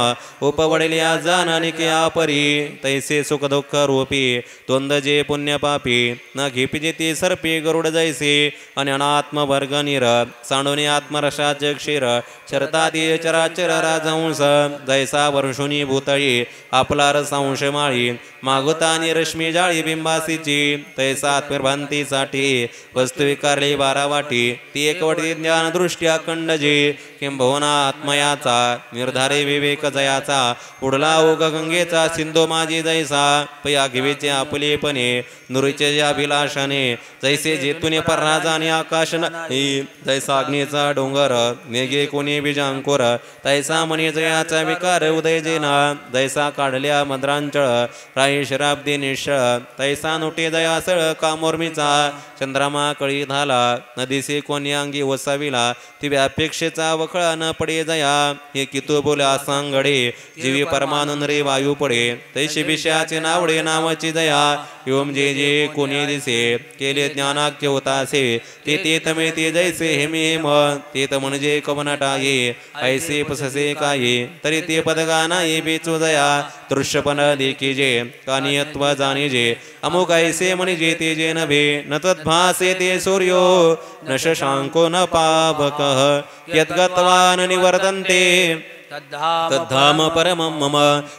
उपवडल्या जानानिके परी तैसे सुख दुःख रूपी द्वंद्व जे पुण्य पापी न घेपिजे ते सर्पे गरुड जैसे आणि अनात्म वर्ग निर सांडोनी आत्मरसाचे क्षीर चरतादी चराचर राजहंस जैसा वर्षुनी भूतळी आपला रसांश माळी मागुतानी रश्मी जाळी बिंबासीची तैसा आत्मभ्रांतीसाठी वस्तू विकारली बारावाटी ती एकवटी ज्ञान दृष्टी अखंड जे किंबहुना आत्मयाचा निर्धारे विवेक जयाचा उडला ओग गंगेचा सिंधू माझी जैसा पया घेवेचे आपलेपणे नुरीचे जे अभिलाषाने जैसे जेतुने परराजाने आकाश नाही जैसा अग्नीचा डोंगर नेगे कोणी बीजांकुर तैसा मनी जयाचा विकार उदय जेना जैसा काढल्या मद्रांचळ राही शराब्दी निश्चळ तैसा नुटे दयासळ कामोर्मीचा चंद्रमा कळी झाला नदीसे कोणी अंगी वसाविला ती व्यापेक्षेचा वखळा न पडे जया हे कितू बोला सांगडे जीवी परमानंद रे वायू पडे तैसे विषयाचे नावडे नावाची जया योम जे जे कोणी दिसे केले ज्ञानाख्य होतासे ते तेत मिळते जैसे हेमे हेम तेत म्हणजे कवनटाये ऐसे पससे काये तरी ते पदगा नाही बेचू जया दृश्यपण देखी जे कानियत्व जाणे जे अमुक ऐसे म्हणजे ते जे नभे न तद्भासे ते सूर्यो न शशांको न पावकः यद्गत्वा निवर्तन्ते तद्धाम परमं मम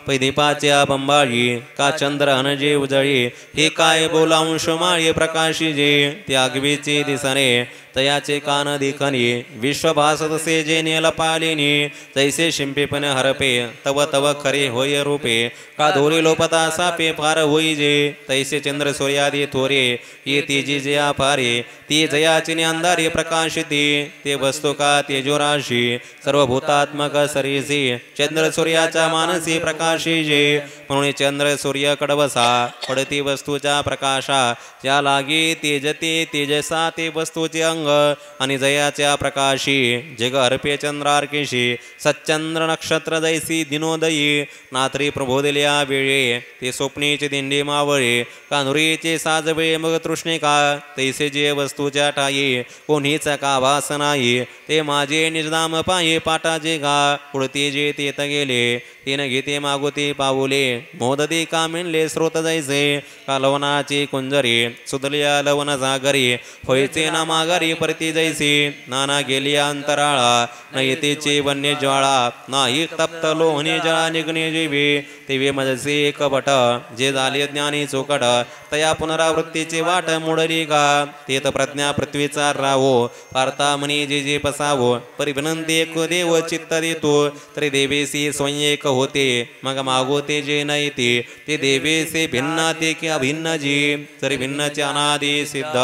पैदीपाच्या बंबाळी का चंद्र अनजे उजळी हे काय बोलांश माळी प्रकाशी जे ते आगवीचे दिसणे तयाचे कान देखणी विश्वभासत से जे नेल पालिनी तैसे शिंपेपण हरपे तव तव खरे होय रूपे का धोरी लोपता सापे फार होई जे तैसे चंद्र सूर्यादी थोरे ये तेजी जे फारे ती जयाची अंधारी प्रकाशिती ते वस्तू का तेजोराशी सर्वभूतात्मक सरीसी चंद्र सूर्याच्या मानसी प्रकाशी जे म्हणून चंद्र सूर्य कडवसा पडती वस्तूच्या प्रकाशा ज्या लागी तेजते तेजसा ते वस्तूचे अंग आणि जयाच्या प्रकाशी जग अर्पे चंद्रार्केशी सच्चंद्र नक्षत्र जैसी दिनोदयी नात्री प्रबोधल्या वेळे ते स्वप्नीचे दिंडे मावळे कानुरीचे साजवे मग तृष्णिका तैसे जे वस्तूच्या ठाई कोणीच का भास नाही ते माझे निर्धाम पाये पाटाचे गा पुढते जे तेत गेले तीन घेते मागुते पाऊले मोदती का मिळले स्रोत जैसे का लवनाची कुंजरी सुदल्या लवन जागरी होयचे ना माघारी परती जैसी नाना गेलिया अंतराळा न येतेचे वन्य ज्वाळा नाही तप्त लोहनी जळा निघणे जीवे तेवे मजसे कपट जे झाले ज्ञानी चोकट तया पुनरावृत्तीचे वाट मोडली का तेत प्रज्ञा पृथ्वीचा रावो पार्था मनी जे जे पसावो परिविनंती एक देव चित्त देतो तरी देवेसी स्वयं होते मग मागोते जे नाही ते देवेसे भिन्न ते की अभिन्न जी तरी भिन्नचे अनादि सिद्ध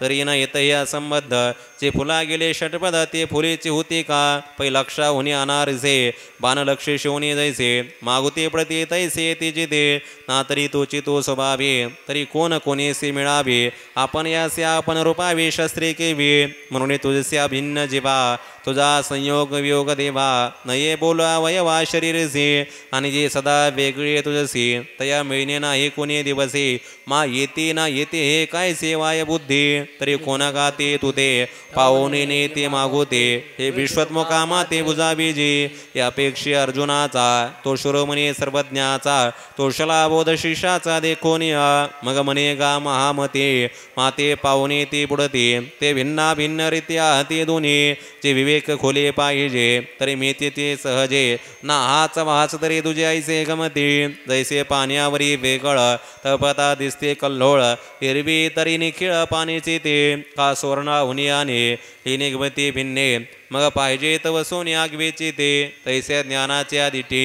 तरी न येत या संबद्ध जे फुला गेले षटपद ते फुलेचे होते का पै लक्षा होणे अनारसे बाणलक्ष शिवणी जैसे मागुते प्रती तैसे ते जिथे ना तरी तोची तो स्वभावे तरी कोण कोणीसे मिळावे आपण यासे आपण रूपावे शस्त्रे केवी म्हणून तुझस्या भिन्न जीवा तुझा संयोग वियोग देवा नये बोला वयवा शरीरसे आणि जे सदा वेगळे तुझसी तया मिळणे नाही कोणी दिवसे मा येते ना येते हे काय सेवाय बुद्धी तरी कोणा का ते तुते पाहुणे नेते मागोते हे विश्वत्मुखा माते बुजावी जी यापेक्षे अर्जुनाचा तो शिरोमणी सर्वज्ञाचा तो शलाबोध शिष्याचा देखोनिया मग म्हणे गा महामते माते पाहुणे ते बुडते ते भिन्ना भिन्न रित्या ते दोन्ही जे विवेक खोले पाहिजे तरी मी ते सहजे ना हाच वाच तरी तुझे ऐसे गमती जैसे पाण्यावरी वेगळ तपता दिसते कल्लोळ हिरवी तरी निखिळ पाणीची ते का सुवर्णा हुनियाने ही निगमती भिन्ने मग पाहिजे तव सोनी आगवेची ते तैसे ज्ञानाच्या दिठी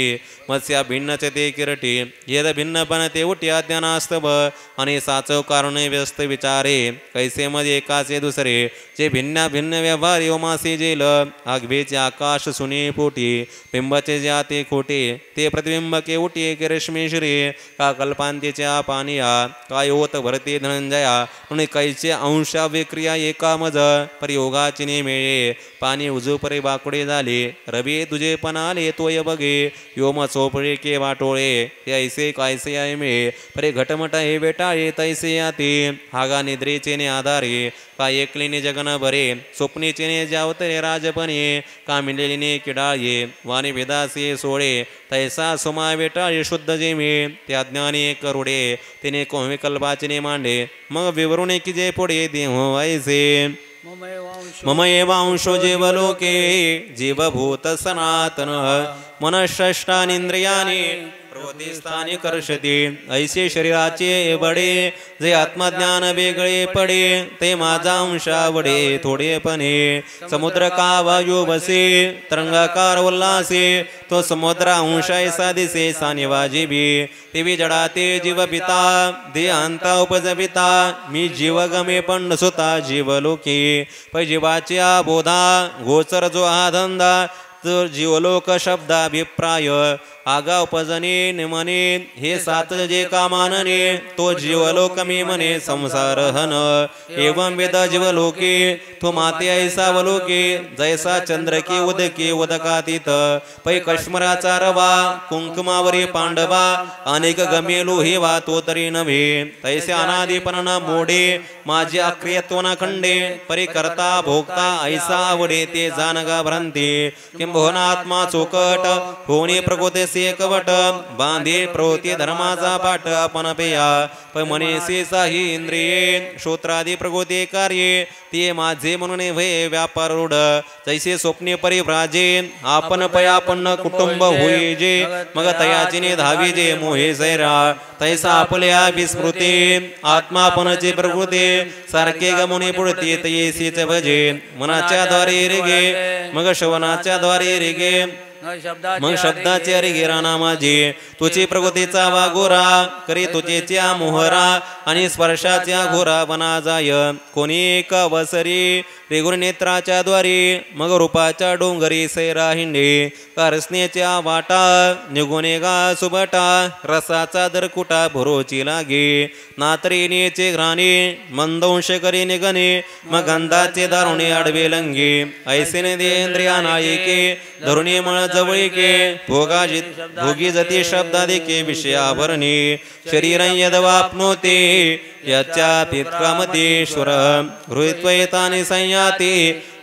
मत्स्या भिन्नच ते किरटी येद भिन्नपण ते उठी अज्ञानास्तव आणि साचव कारण व्यस्त विचारे कैसे मध्ये एकाचे दुसरे जे भिन्न भिन्न व्यवहार योमासी जेल आगवेचे आकाश सुनी पोटी बिंबाचे ज्या ते खोटे ते प्रतिबिंब के उठी के रेशमी श्री का कल्पांतीच्या पानिया काय होत भरते धनंजया म्हणून कैचे अंशा विक्रिया एका मज परियोगाची नेमेळे पाणी उजू परे बाकडे झाले रवी तुझे पण आले तोय बघे योम चोपळे के वाटोळे ते ऐसे कायसे आहे मे परे घटमट हे बेटाळे तैसे याते हागा निद्रेचे ने आधारे का एकलीने जगन बरे स्वप्नीचे ने जावतरे राजपणे का मिळेलीने किडाळे वाणी वेदासे सोळे तैसा सुमा बेटाळे शुद्ध जे मे ते अज्ञानी करुडे तिने कोविकल्पाचे मांडे मग विवरुणे की जे पुढे देव ऐसे मम एवांशो जीवलोके जीवभूत सनातन मनःष्टानींद्रियानि प्रवृत्तिस्थानी कर्षती ऐसे शरीराचे बडे जे आत्मज्ञान वेगळे पडे ते माझा अंशावडे थोडेपणे समुद्र का वायू बसे तरंगाकार उल्हासे तो समुद्र अंशायसा दिसे सानिवाजीबी तेवी जडाते जीव पिता देहांता उपजपिता मी जीव गमे पण सुता जीवलोकी पै जीवाच्या बोधा गोचर जो हा धंदा तर जीवलोक शब्दाभिप्राय आगा उपजने निमने हे सात जे कामानने तो जीवलोक मी मने संसार हन एवं वेद जीवलोके तो माते ऐसा वलोके जैसा चंद्र की उदके उदकातीत पै कश्मराचा रवा कुंकुमावरी पांडवा अनेक गमेलो हे वा तो तरी नव्हे तैसे अनादिपण मोडे माझे अक्रियत्व न खंडे परी करता भोगता ऐसा आवडे ते जानगा भ्रांती किंबहुना आत्मा चोकट होणे प्रकृती कवट बांधे प्रवृत्ती धर्माचा पाठ आपण पेया पण मनीसी साही इंद्रिये श्रोत्रादी प्रकृती कार्ये ते माझे म्हणून भय व्यापार रूढ जैसे स्वप्ने परिभ्राजे आपण पयापन्न कुटुंब होई जे मग तयाचीने धावी जे मोहे सैरा तैसा आपल्या विस्मृती आत्मापनाची प्रकृती सारखे गमने पुढते तयेसीच भजे मनाच्या द्वारे रेगे मग श्रवणाच्या द्वारे रेगे मग शब्दाचे रिगिराना माझे तुझी प्रकृतीचा वागोरा करी तुझेच्या मोहरा आणि स्पर्शाच्या घोरा बना जाय कोणी एक अवसरी रेगुर नेत्राच्या द्वारे मग रूपाच्या डोंगरी सैरा हिंडे कारसनेच्या वाटा निगुणे गा सुबटा रसाचा दरकुटा भरोची लागे नात्रेनेचे घराणे मंदंश करी निगणे मग गंधाचे दारुणे आडवे लंगे ऐसेने देंद्रिया नायिके धरुणे मळ जवळीके भोगी जती शब्दादिके विषयाभरणी शरीर यदवाप्नोते याच्या पित्कामतेश्वर गृहीत्वैतानि संयाती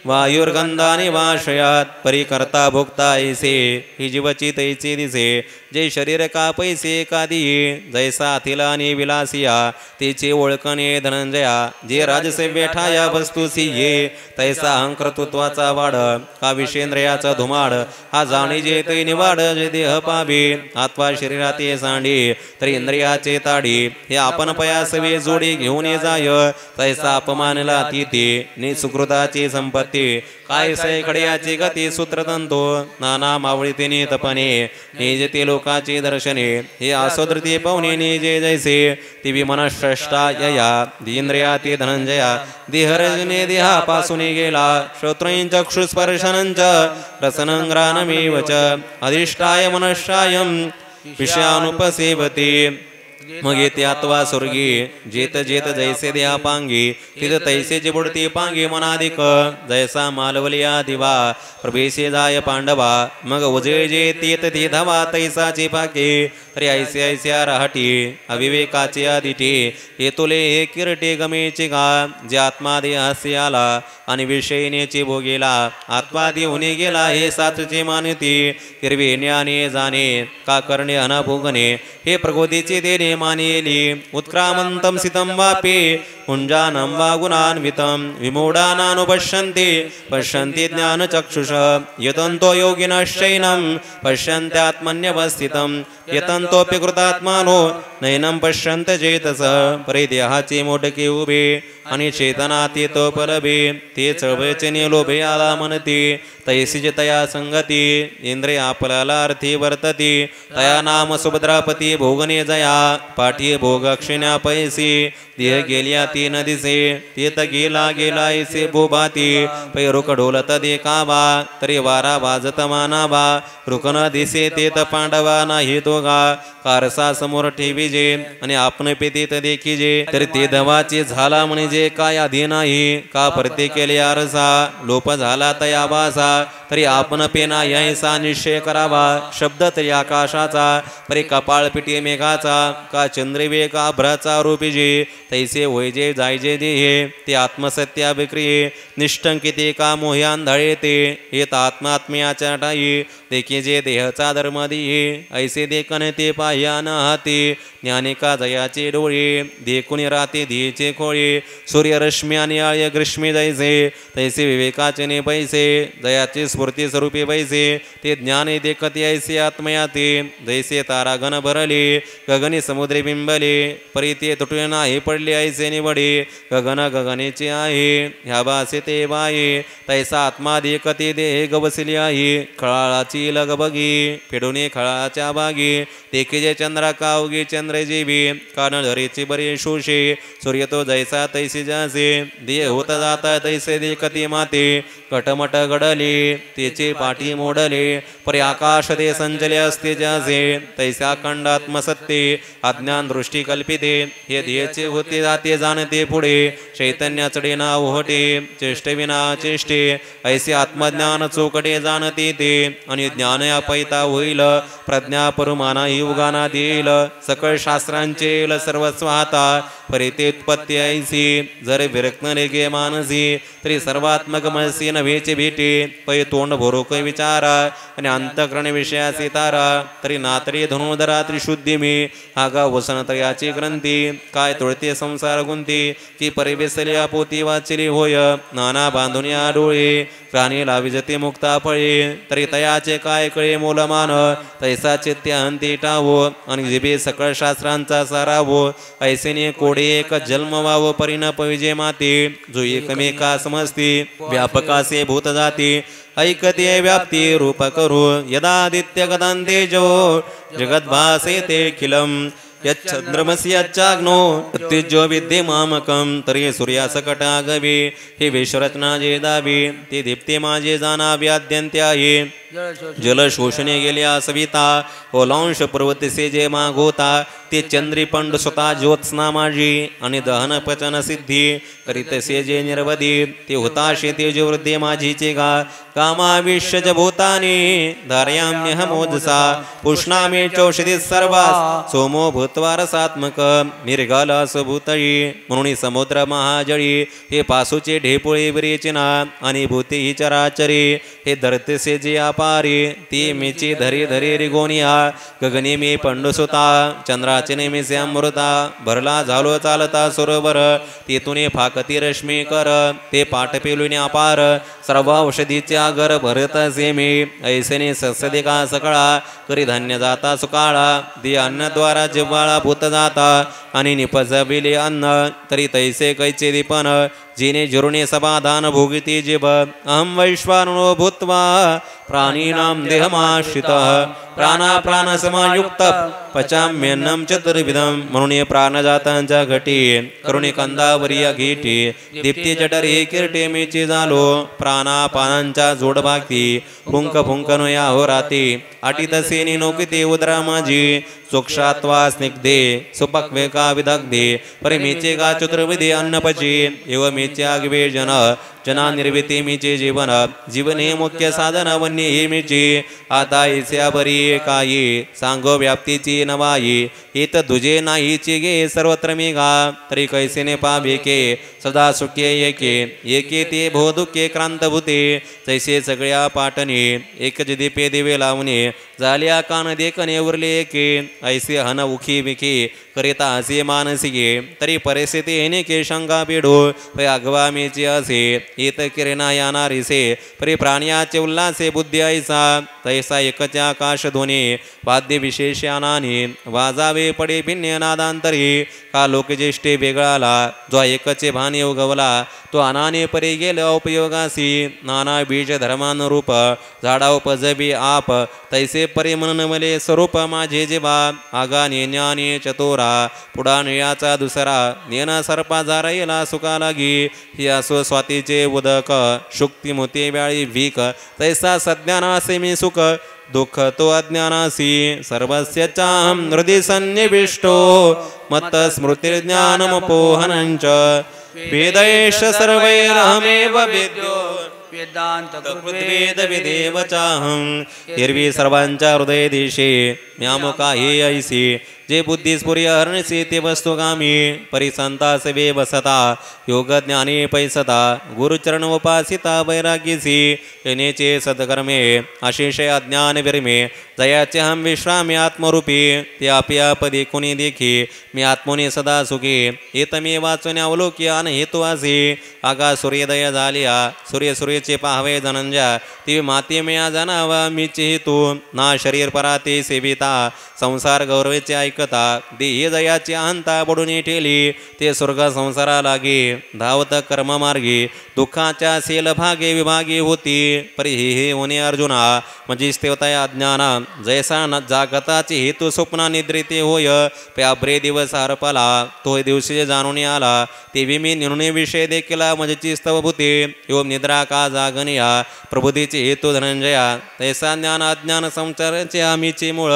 वायुर्गंधानि वाशयात परिकर्ता भोक्ता ऐसे ही जीवची तैचे दिसे जे शरीर का पैसे का दिये जैसा अथिलानी विलासिया तेचे ओळखणे धनंजया जे राजसेव्य ठाया वस्तुसी ये तैसा अहंकर्तृत्वाचा वाढ का विषेंद्रियाचा धुमाड हा जाणे जे ते निवाड जे देह पावे आत्मा शरीरात ये सांडे तर इंद्रियाचे ताडी हे आपण पयासवे जोडी घेऊन ये जाय तैसा अपमानला तिथे नि सुकृताची संपत्ती काय सैकड्याची गती सूत्रतंतो नाना मावळीते तपणे निज ते लोकाचे दर्शने हे आसोदृती पाहुणे निजे जैसे ती मनःष्टा यया इंद्रिया ते धनंजया देहरजने देहापासून गेला श्रोत्रचक्षुस्पर्शनंच रसनंग्रानमेव च अधिष्ठाय मनःशायं विषयानुपसेवते मग येते आत्वा स्वर्गी जेत जेत जैसे देहा पांगी तिथ तैसे जे बुडती पांगी मनाधिक जैसा मालवलिया दिवा प्रवेशे जाय पांडवा मग उजे जे तेत ते धावा तैसाचे पाके तरी ऐसे ऐस्या राहटी अविवेकाचे आदिटे हे तुले हे किरटे गमेचे गा जे आत्मा देहासे आला आणि विषयनेचे भोगेला आत्मादी होणे गेला हे सातचे मानती हिरवे ज्ञाने जाणे का करणे अनाभोगणे हे प्रकृतीचे देणे माने मानेली उत्क्रामन्तं सितं वापि पुञ्जानं वा गुणान्वितं विमूढानानुपश्यन्ति पश्यन्ति ज्ञानचक्षुष यतन्तो योगिनश्चैनं पश्यन्त्यात्मन्यवस्थितं यतन्तोऽपि कृतात्मानो नैनं पश्यन्त चेतस परिदेहाचे मोडके उभे आणि चेतनातीतो परबे ते चळवळीचे लोभे आला म्हणती तैसीज तया संगती इंद्रिय आपल्याला अर्थी वर्तती तया नाम सुभद्रापती भोगने जया पाठी भोग क्षिण्या पैसी देह गेल्या ती न दिसे तेत गेला गेला ऐसे भोभाती पैरुक ढोलत देखावा तरी वारा वाजत मानावा रुकन दिसे तेत पांडवा नाही दोघा कारसा समोर ठेवीजे आणि आपण पेतीत देखीजे तरी ते दवाचे झाला म्हणजे काय आधी नाही का परते केले आरसा लोप झाला तया वासा तरी आपण पेना यायचा निश्चय करावा शब्द तरी आकाशाचा परी कपाळ पिटी मेघाचा का चंद्रवे का भ्राचा रूपीजे तैसे होयजे जायजे देहे ते आत्मसत्या विक्रिये निष्ठंकिते का मोह्यांधळे ते येत आत्मात्म्याच्या ठाई देखे जे देहचा धर्म दिये ऐसे देखन ते पाह्यान हाती ज्ञानिका जयाचे डोळे देखून राते ध्येचे खोळे सूर्यरश्मी आणि आळ्य ग्रीष्मी जैसे तैसे विवेकाचे ने पैसे जयाचे स्फूर्ती स्वरूपी पैसे ते ज्ञाने देखत ऐसे आत्मयाते जैसे तारा घन भरले गगनी समुद्री बिंबले परी ते तुटले नाही पडले ऐसे निवडे गगन गगनेचे आहे ह्या बासे ते बाये तैसा आत्मा देखते देह गवसली आहे खळाळाची लगबगी फेडूने खळाच्या बागी देखीजे चंद्रा कावगी चंद्रजीवी कारण धरीची बरी शोषे सूर्य तो जैसा तैसे जासे देह होत जाता तैसे देखती माते कटमट घडले तेचे पाठी मोडले परी आकाश ते संचले असते जासे तैसा खंडात्मसत्ते अज्ञान दृष्टी कल्पिते हे ध्येचे होते जाते जाणते पुढे चैतन्य चढे ना ओहटे चेष्टे विना चेष्टे ऐसे आत्मज्ञान चोकटे जाणते ते आणि ज्ञान अपैता होईल प्रज्ञा परुमाना ही उगाना देईल सकळ शास्त्रांचे सर्वस्व हाता परिते उत्पत्ती ऐसी जर विरक्त रेगे मानसी तरी सर्वात्मक मनसी नव्हेचे भेटे पै तोंड भोरोक विचारा आणि अंतकरण विषया सितारा तरी नातरी धनुधरा त्रिशुद्धी मी आगा वसन तयाची ग्रंथी काय तुळते संसार गुंती की परिवेसल्या पोती वाचली होय नाना बांधून या डोळे प्राणी लाविजते मुक्ता फळे तरी तयाचे काय कळे मोलमान तैसा चित्त्या अंती टावो आणि जिबे सकळ शास्त्रांचा सारावो ऐसेने कोडे एक जन्म वाव परिण पविजे माते जो एकमेका समजते व्यापकासे भूत जाती ऐकते व्याप्ती रूप करू यदादित्य गदांते जो जगद्भासे ते खिलम यच्चंद्रमसि यच्चाग्नो तेजो विद्येमामकं तरी सूर्यासकटागवे हे विश्वरचना जे दावी ते दीप्ते माझे जाणावे अद्यंत्याये जल शोषणे गेल्या सविता ओलांश पर्वतसे जे मागोता ते चंद्री पंड स्वतः ज्योत्स्ना माझी आणि दहन पचन सिद्धी करीतसे जे निर्वधी ते होताशे ते जे वृद्धे माझीचे गा कामाविश्यज भूतानी धारयाम्यहमोजसा पुष्णामे चौषधी सर्वास सोमो भूत्वा रसात्मक निर्गालास भूतळी म्हणून समुद्र महाजळी हे पासूचे ढेपुळे विरेचना आणि भूते ही चराचरी हे धरतेसे जे अपारी ती मेची धरी धरी रिगोनिया गगनी मे पंडुसुता चंद्राचे नेमिसे अमृता भरला झालो चालता सरोवर तेथुने फाकती रश्मी कर ते पाठ पेलुने अपार सर्व औषधीचे आगर भरत सेमे ऐसेने सस्यदे का सकळा करी धान्य जाता सुकाळा दे अन्नद्वारा जिव्हाळा भूत जाता आणि निपजविले अन्न तरी तैसे कैचे दीपन जिने जिरुणे समाधान भोगिते जीव अहम वैश्वानरो भूत्वा प्राणीनां देहमाश्रितः प्राणा प्राण समायुक्त पचाम्यन्नं चतुर्विधं म्हणून प्राणजातांच्या घटी करुणे कंदावरी घीटी दीप्ती जठरी किरटे मेची झालो प्राणा पानांच्या जोड भागती फुंक फुंकनो या होराती अटितसेनी नोकिते उदरा माझी सोक्षात्वा स्निग्धे सुपक्वे का विदग्धे परिमेचे का चतुर्विधे अन्नपची एव मेचे आगवे जना निर्विते मीचे जीवन जीवने मुख्य साधन वन्य हे मीचे आता ऐस्या बरी काही सांगो व्याप्तीची नवाई येत दुजे नाहीची गे सर्वत्र मेघा तरी कैसेने पावेके सदा सुखे एके ते भोदुके क्रांतभूते तैसे सगळ्या पाटणे एकच दीपे दिवे लावणे झाल्या कान देखणे उरले एके ऐसे हन उखी विखे करिता असे मानसिके तरी परिस्थिती येणे शंका पिढो पै अगवामीची असे येत किरणा यानारिसे परी प्राण्याचे उल्हासे बुद्धी ऐसा तैसा एकच्या आकाश ध्वनी वाद्य विशेषानाने वाजावे पडे भिन्न नादांतरी का लोकज्येष्ठे वेगळाला जो एकचे भाने उगवला तो अनाने परी गेले उपयोगासी नाना बीज धर्मानुरूप झाडा उपजबी आप तैसे परी म्हणून मले स्वरूप माझे जेवा आगा ज्ञानी चतोरा पुढा निळाचा दुसरा नेना सर्पा जाराईला सुका लागी ही असो स्वातीचे उदक शुक्ती मोती व्याळी भीक तैसा सज्ञानासे मी सुख दुःख तो अज्ञानासी सर्वस्य चाहं हृदि सन्निविष्टो मत्त स्मृतिर्ज्ञानमपोहनञ्च वेदैश सर्वैरहमेव वेद्यो वेदांत वेद विदेव चाहं एरवी सर्वांच्या हृदय देशे म्यामुका हे ऐसी जे बुद्धिस्फुर्य हरणसी ते वस्तुगामी परिसंतास वे बसता योग ज्ञानी पैसता गुरुचरण उपासिता वैराग्यसी येनेचे सद्कर्मे अशेष अज्ञान विरमे जयाचे हम विश्रामी आत्मरूपी ते आपिया पदी कोणी देखी मी आत्मने सदा सुखी येत मी वाचून अवलोकी आन हेतू असे आगा सूर्योदय झालिया सूर्यचे पाहावे धनंजा ती माती मिया जाणावा मीचे हेतू ना शरीर पराते सेविता संसार गौरवेचे ऐकता देह जयाची अहंता बडून ठेली ते स्वर्ग संसारा लागे धावत कर्म मार्गी दुःखाच्या सेल भागे विभागी होती परी हे होणे अर्जुना म्हणजे स्तेवताय अज्ञाना जैसा न जागताचे हेतू स्वप्ना निद्रिते होय प्याब्रे दिवस हरपला तो दिवशी जाणून आला तेवी मी निर्णय विषय देखील मजेची स्तवभूते एवं निद्रा का जागनिया प्रबुद्धीचे हेतू धनंजया तैसा ज्ञान अज्ञान संसाराचे आमीचे मूळ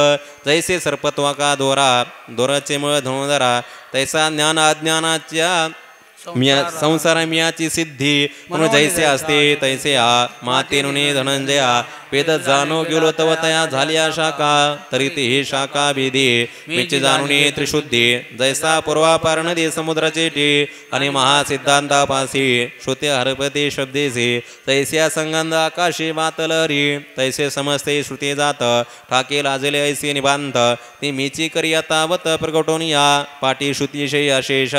जैसे सर्पत्वा का दोराचे मूळ धनुधरा तैसा ज्ञान अज्ञानाच्या संसार मियाची सिद्धी म्हणून जैसे असते तैसे माते नुने धनंजया वेद जाणो गेलो तव तया झाल्या शाखा तरी ते हे शाखा भेदी मीचे जाणून त्रिशुद्धी जैसा पूर्वापार नदी समुद्राचे टे आणि महासिद्धांतापासी श्रुते हरपते शब्देसे तैस्या संगंध आकाशी मातलहरी तैसे समजते श्रुते जात ठाके लाजले ऐसे निबांत ती मीची करी तावत प्रगटोनिया पाठी श्रुतिशयी अशेष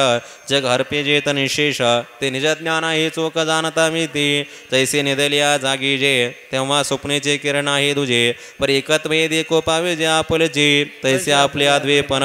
जग हरपे जेत निशेष ते निज ज्ञान हे चोख जाणता मिळते तैसे निदलिया जागी जे तेव्हा स्वप्नेचे किरण आहे तुझे पर एकत्व देखो पावे जे आपलचे तैसे आपले अद्वेपण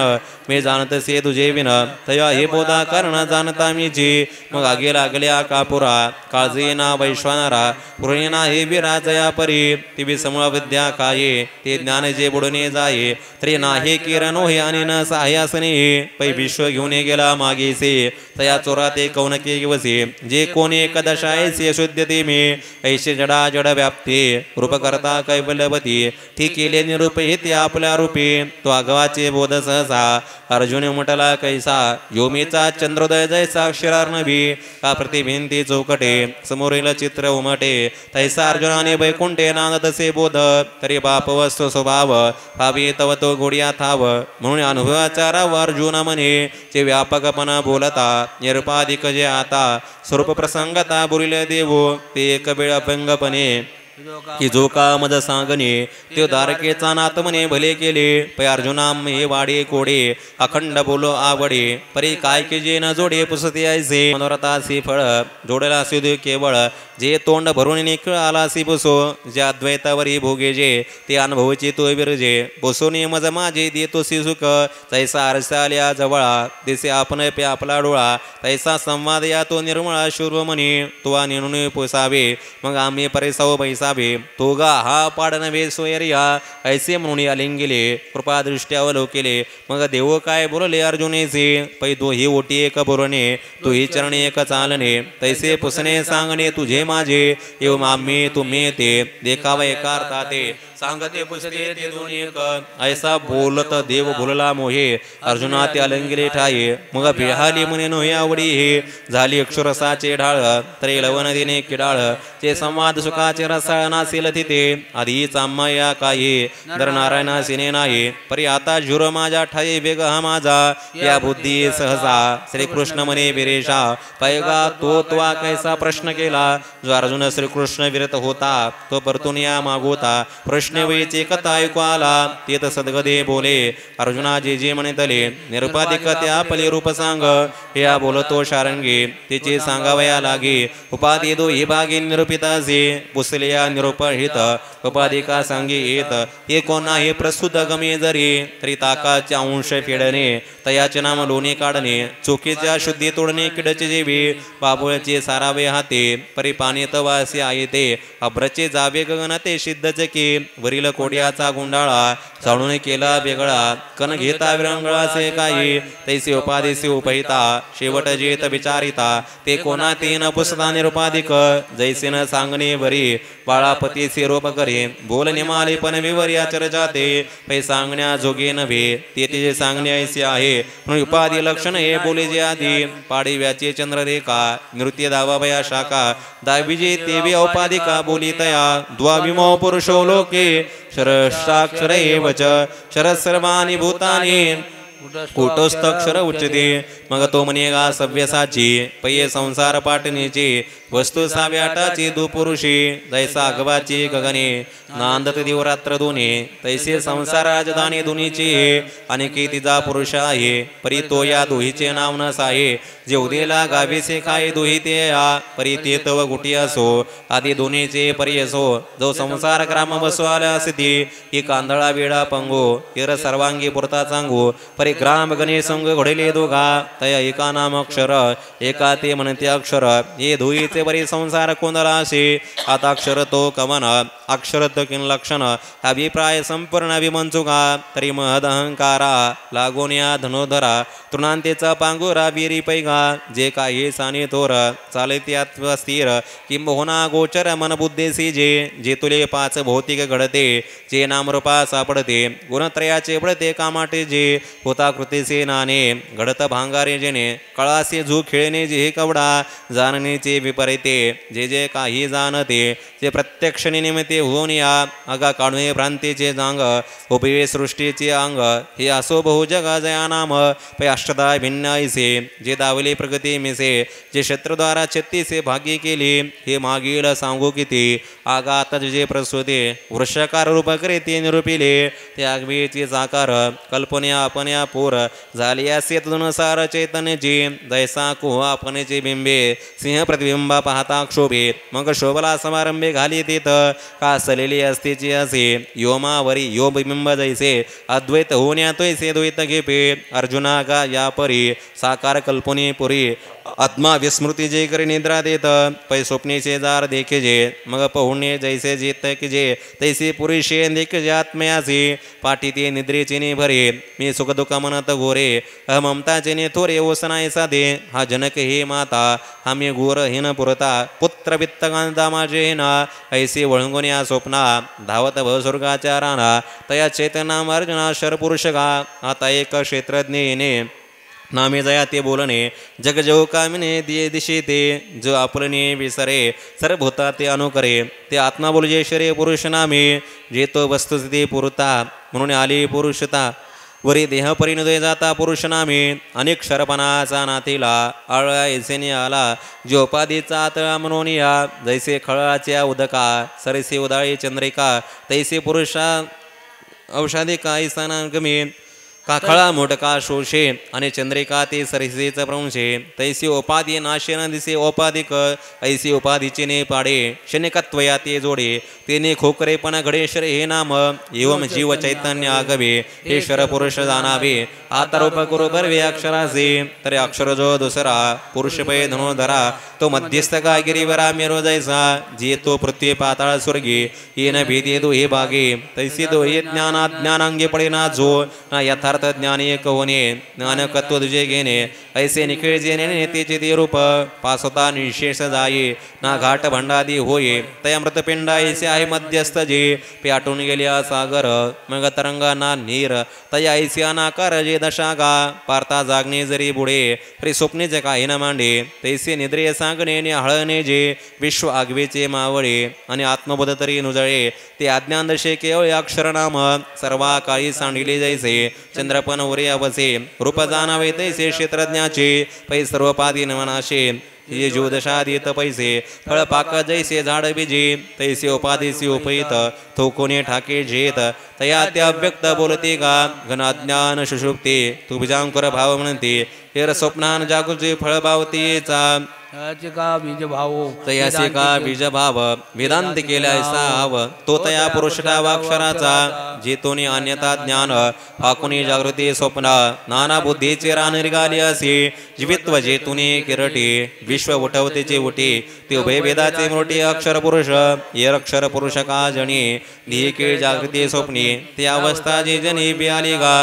मी जाणतसे तुझे विन तया हे बोधा कारण जाणता मीची मग आगे लागल्या कापुरा काळजी ना वैश्वानारा पुरणेना हे विराजया परी ती समूळ विद्या काये ते ज्ञान जे बुडणे जाये तरी नाही किरण हे आणि न सहाय्यासने पै विश्व घेऊन गेला मागेसे तया चोरा ते कौनके वसे जे कोणी एकदशायसे शुद्धते मी ऐसे जडा जड व्याप्ते रूप करता कैवल्यवती ठीक केले निरूप हे ते आपल्या रूपी तो आगवाचे बोध सहसा अर्जुन उमटला कैसा योमीचा चंद्रोदय जैसा अक्षरार्णवी का प्रतिभिंती चौकटे समोरील चित्र उमटे तैसा अर्जुनाने वैकुंठे नांदतसे बोध तरी बाप वस्तू स्वभाव भावी तव तो गोडिया थाव म्हणून अनुभवाचाराव अर्जुन म्हणे जे व्यापकपणा बोलता निरुपाधिक जे आता स्वरूप प्रसंगता बुरिले देवो ते एक वेळ अभंगपणे की जो का मज सांगणे त्यो दारकेचा नात म्हणे भले केले पै अर्जुना हे वाडे कोडे अखंड बोलो आवडे परी काय के जे न जोडे पुसते ऐसे मनोरथासी फळ जोडला सिद्ध केवळ जे तोंड भरून निकळ आलासी पुसो जे अद्वैतावरी भोगे जे ते अनुभवचे तो विरजे बसोनी मज माझे देतोसी सुख तैसा आरसाल्या जवळा दिसे आपण पे आपला डोळा तैसा संवाद या तो निर्मळा शूर्व म्हणे तो निर्णय पोसावे मग आम्ही परिसाव बैसावे तो गा हा पाड नव्हे सोयरिया ऐसे म्हणून आलिंगिले कृपा दृष्ट्या अवलोकिले मग देव काय बोलले अर्जुनेचे पै तो ही ओटी एक बोरणे तू ही चरणी एक चालणे तैसे पुसणे सांगणे तुझे माझे येऊ आम्ही तुम्ही ते देखावा एकारता ते सांगते पुसते ते दोन्ही एक ऐसा बोलत देव बोलला मोहे अर्जुना ते अलंगिले ठाये मग बिहाली म्हणे नोहे आवडी हे झाली अक्षरसाचे ढाळ तरी लवण देणे किडाळ ते संवाद सुखाचे रसाळ नासेल तिथे आधी चांमया काही दर नारायणा सिने नाही परी आता झुर माझ्या ठाये वेग हा माझा या बुद्धी सहसा श्रीकृष्ण म्हणे बिरेशा पैगा तो त्वा कैसा प्रश्न केला जो अर्जुन श्रीकृष्ण विरत होता तो परतून या मागोता प्रश्न कृष्णे वैचे कथा ऐकू आला तेत सद्गदे बोले अर्जुना जे म्हणतले निरुपाधिक त्या पली रूप सांग या बोलतो शारंगी तिचे सांगावया लागे उपाधी दो ही भागी निरूपितासे पुसलिया निरुपहित उपाधिका सांगे येत हे कोणा हे प्रस्तुत गमे जरी तरी ताकाचे अंश फेडणे तयाचे नाम लोणी काढणे चोकीच्या शुद्धी तोडणे किडचे जेवी बाबुळचे सारावे हाते परी पाणी तवासी आहे ते अभ्रचे जावे गगन ते सिद्धचे की वरील कोड्याचा गुंडाळा चाळून केला वेगळा कन घेता विरंगळाचे काही तैसे उपाधीसे उपहिता शेवट जेत विचारिता ते कोणा ते न पुसता निरुपाधिक जैसे न सांगणे बरी बाळापतीचे रोप करे बोल निमाले पण विवर्या चर्चाते पै सांगण्या जोगे नव्हे ते तिचे सांगणे ऐसे आहे म्हणून उपाधी लक्षण हे बोले जे आधी पाडिव्याचे चंद्ररेखा नृत्य दावाभया शाखा दाविजे तेवी औपाधिका बोली तया द्वाविमो पुरुषो लोके शरसाक्षर एवच शरद सर्वाणी भूतानी कुटस्थक्षर उच्चते मग तो म्हणेगा सव्यसाची पै संसार पाटणीची वस्तू साव्याटाची दुपुरुषी जैसा अगवाची गगने नांदत दिवरात्र दोन्ही तैसे संसार राजधानी दोन्हीची आणि तिचा पुरुष आहे परी तो या दोहीचे नाव नस आहे जे उदेला गावीसे खाय दोही ते या परी ते तव गुटी असो आदी दोन्हीचे परी असो जो संसार ग्राम बसवाला असती ही कांदळा वेळा पंगो हिर सर्वांगी पुरता सांगू परी ग्राम गणे संग घोडेले दोघा तया एका नाम अक्षर एका ते म्हणते अक्षर हे दोहीचे बरी संसार कोंदला असे आता अक्षर तो कवन अक्षर तो किन लक्षण अभिप्राय संपूर्ण विमंचुका तरी महद अहंकारा लागून या धनोधरा तृणांतेचा पांगुरा विरी पैगा जे काही साने थोर चालत्यात्व स्थिर किंबहुना गोचर मन बुद्धेसी जे तुले पाच भौतिक घडते जे नामरूपा सापडते गुणत्रयाचे बळते कामाटे जे होता कृतीसे नाने घडत भांगारे जेने कळासे झू खेळणे जे कवडा जाणण्याचे विपरीते जे काही जाणते जे प्रत्यक्ष निमित्ते होऊन या अगा काढणे भ्रांतीचे जांग उभे सृष्टीचे अंग हे असो बहु जगा जया नाम पै अष्टदा भिन्न ऐसे जे दावली प्रगती मिसे जे शत्रुद्वारा छत्तीसे भागी केली हे मागील सांगू किती आगात जे प्रसूते वृषकार रूप करे ते निरूपिले ते आगवीचे साकार कल्पन्या आपण्या पूर झाली असे तदनुसार चैतन्यची जैसा कुह आपणेचे बिंबे सिंह प्रतिबिंबा पाहता क्षोभेत मग शोभला समारंभे घाली तेथ का सलेली असतेची असे योमावरी यो बिंब जैसे अद्वैत होण्या तैसे द्वैत घेपे अर्जुना का या परी साकार कल्पने पुरी आत्मा विस्मृती जे करे निद्रा देत पै स्वप्ने शेजार देखे जे मग पहुणे जैसे जेत जे तैसे पुरुषे देखे जे आत्मयासी पाठी ते निद्रेचे ने भरे मी सुख दुःख म्हणत गोरे अहममताचे ने थोरे ओसनाय साधे हा जनक हे माता आम्ही गोर हिन पुरता पुत्र वित्तकांता माझे ना ऐसे वळंगून या स्वप्ना धावत भवस्वर्गाच्या राणा तया चैतन्या अर्जुना शरपुरुष का आता एक क्षेत्रज्ञ येणे नामे जया ते बोलणे जग जो कामिने दिये दिशे ते जो आपलने विसरे सर्वभूता ते अनुकरे ते आत्मा बोलजे शरे पुरुष नामे जे तो वस्तुस्थिती पुरता म्हणून आली पुरुषता वरी देह परिणोदय जाता पुरुष नामे अनेक क्षरपणाचा नातीला आळा ऐसेने आला जो उपाधीचा आतळा म्हणून या जैसे खळाच्या उदका सरसे उदाळी चंद्रिका तैसे पुरुषा औषधिका ऐसाना गमे काखळा मोटका शोषे आणि चंद्रिका ते सरिसेच प्रंशे तैसी उपाधी नाशेन दिसे औपाधिक ऐसी उपाधीचे ने पाडे शनिकत्वया ते जोडे तेने खोकरेपण घडेश्वर हे नाम एवं जीव चैतन्य आगवे हे शर पुरुष जाणावे आता रूप करू बरवे अक्षरासे तरी अक्षर जो दुसरा पुरुष पै धनुधरा तो मध्यस्थ का गिरीवरा मेरो जैसा जे तो पृथ्वी पाताळ स्वर्गी येन भेदे दो हे भागे तैसी दो हे ज्ञाना ज्ञानांगे पडे ना जो ना यथार्थ ज्ञानी एक होणे ज्ञानकत्व तुझे घेणे ऐसे निखिळ जेणे नेतेचे ते रूप पासता निशेष जाये ना घाट भंडादी होये तया मृतपिंड ऐसे आहे मध्यस्थ जे पेटून गेले सागर मग तरंगा ना नीर तया ऐसे अनाकार जे दशागा पारता जागणे जरी बुडे तरी स्वप्नेचे काही न मांडे तैसे निद्रे सांगणे ने हळणे जे विश्व आगवेचे मावळे आणि आत्मबोध तरी नुजळे ते अज्ञान दशे केवळ अक्षरनाम सर्वा काळी सांडिले जैसे चंद्रपण उरे अवसे रूप जाणावे तैसे क्षेत्रज्ञाचे पै सर्वपादी मनाशे ये ज्योदशादित पैसे फळ पाक जैसे झाड बीजे तैसे उपाधीसी उपहित तो कोणी ठाके जेत तया त्या व्यक्त बोलते गा घनाज्ञान सुषुप्ते तू बीजांकुर भाव म्हणते हेर स्वप्नान जागृती फळ भावतीचा का बीज भाव तयासे का बीज भाव वेदांत केल्यासा आव तो तया पुरुषटा वाक्षराचा जेतोनी अन्यता ज्ञान फाकुनी जागृती स्वप्न नाना बुद्धीचे रान निघाली असे जीवित्व जेतुनी किरटी विश्व उठवतेचे उठी ते उभय वेदाचे मोठी अक्षर पुरुष ये अक्षर पुरुष का जणी धिके जागृती स्वप्नी ते अवस्था जे जनी बियाली गा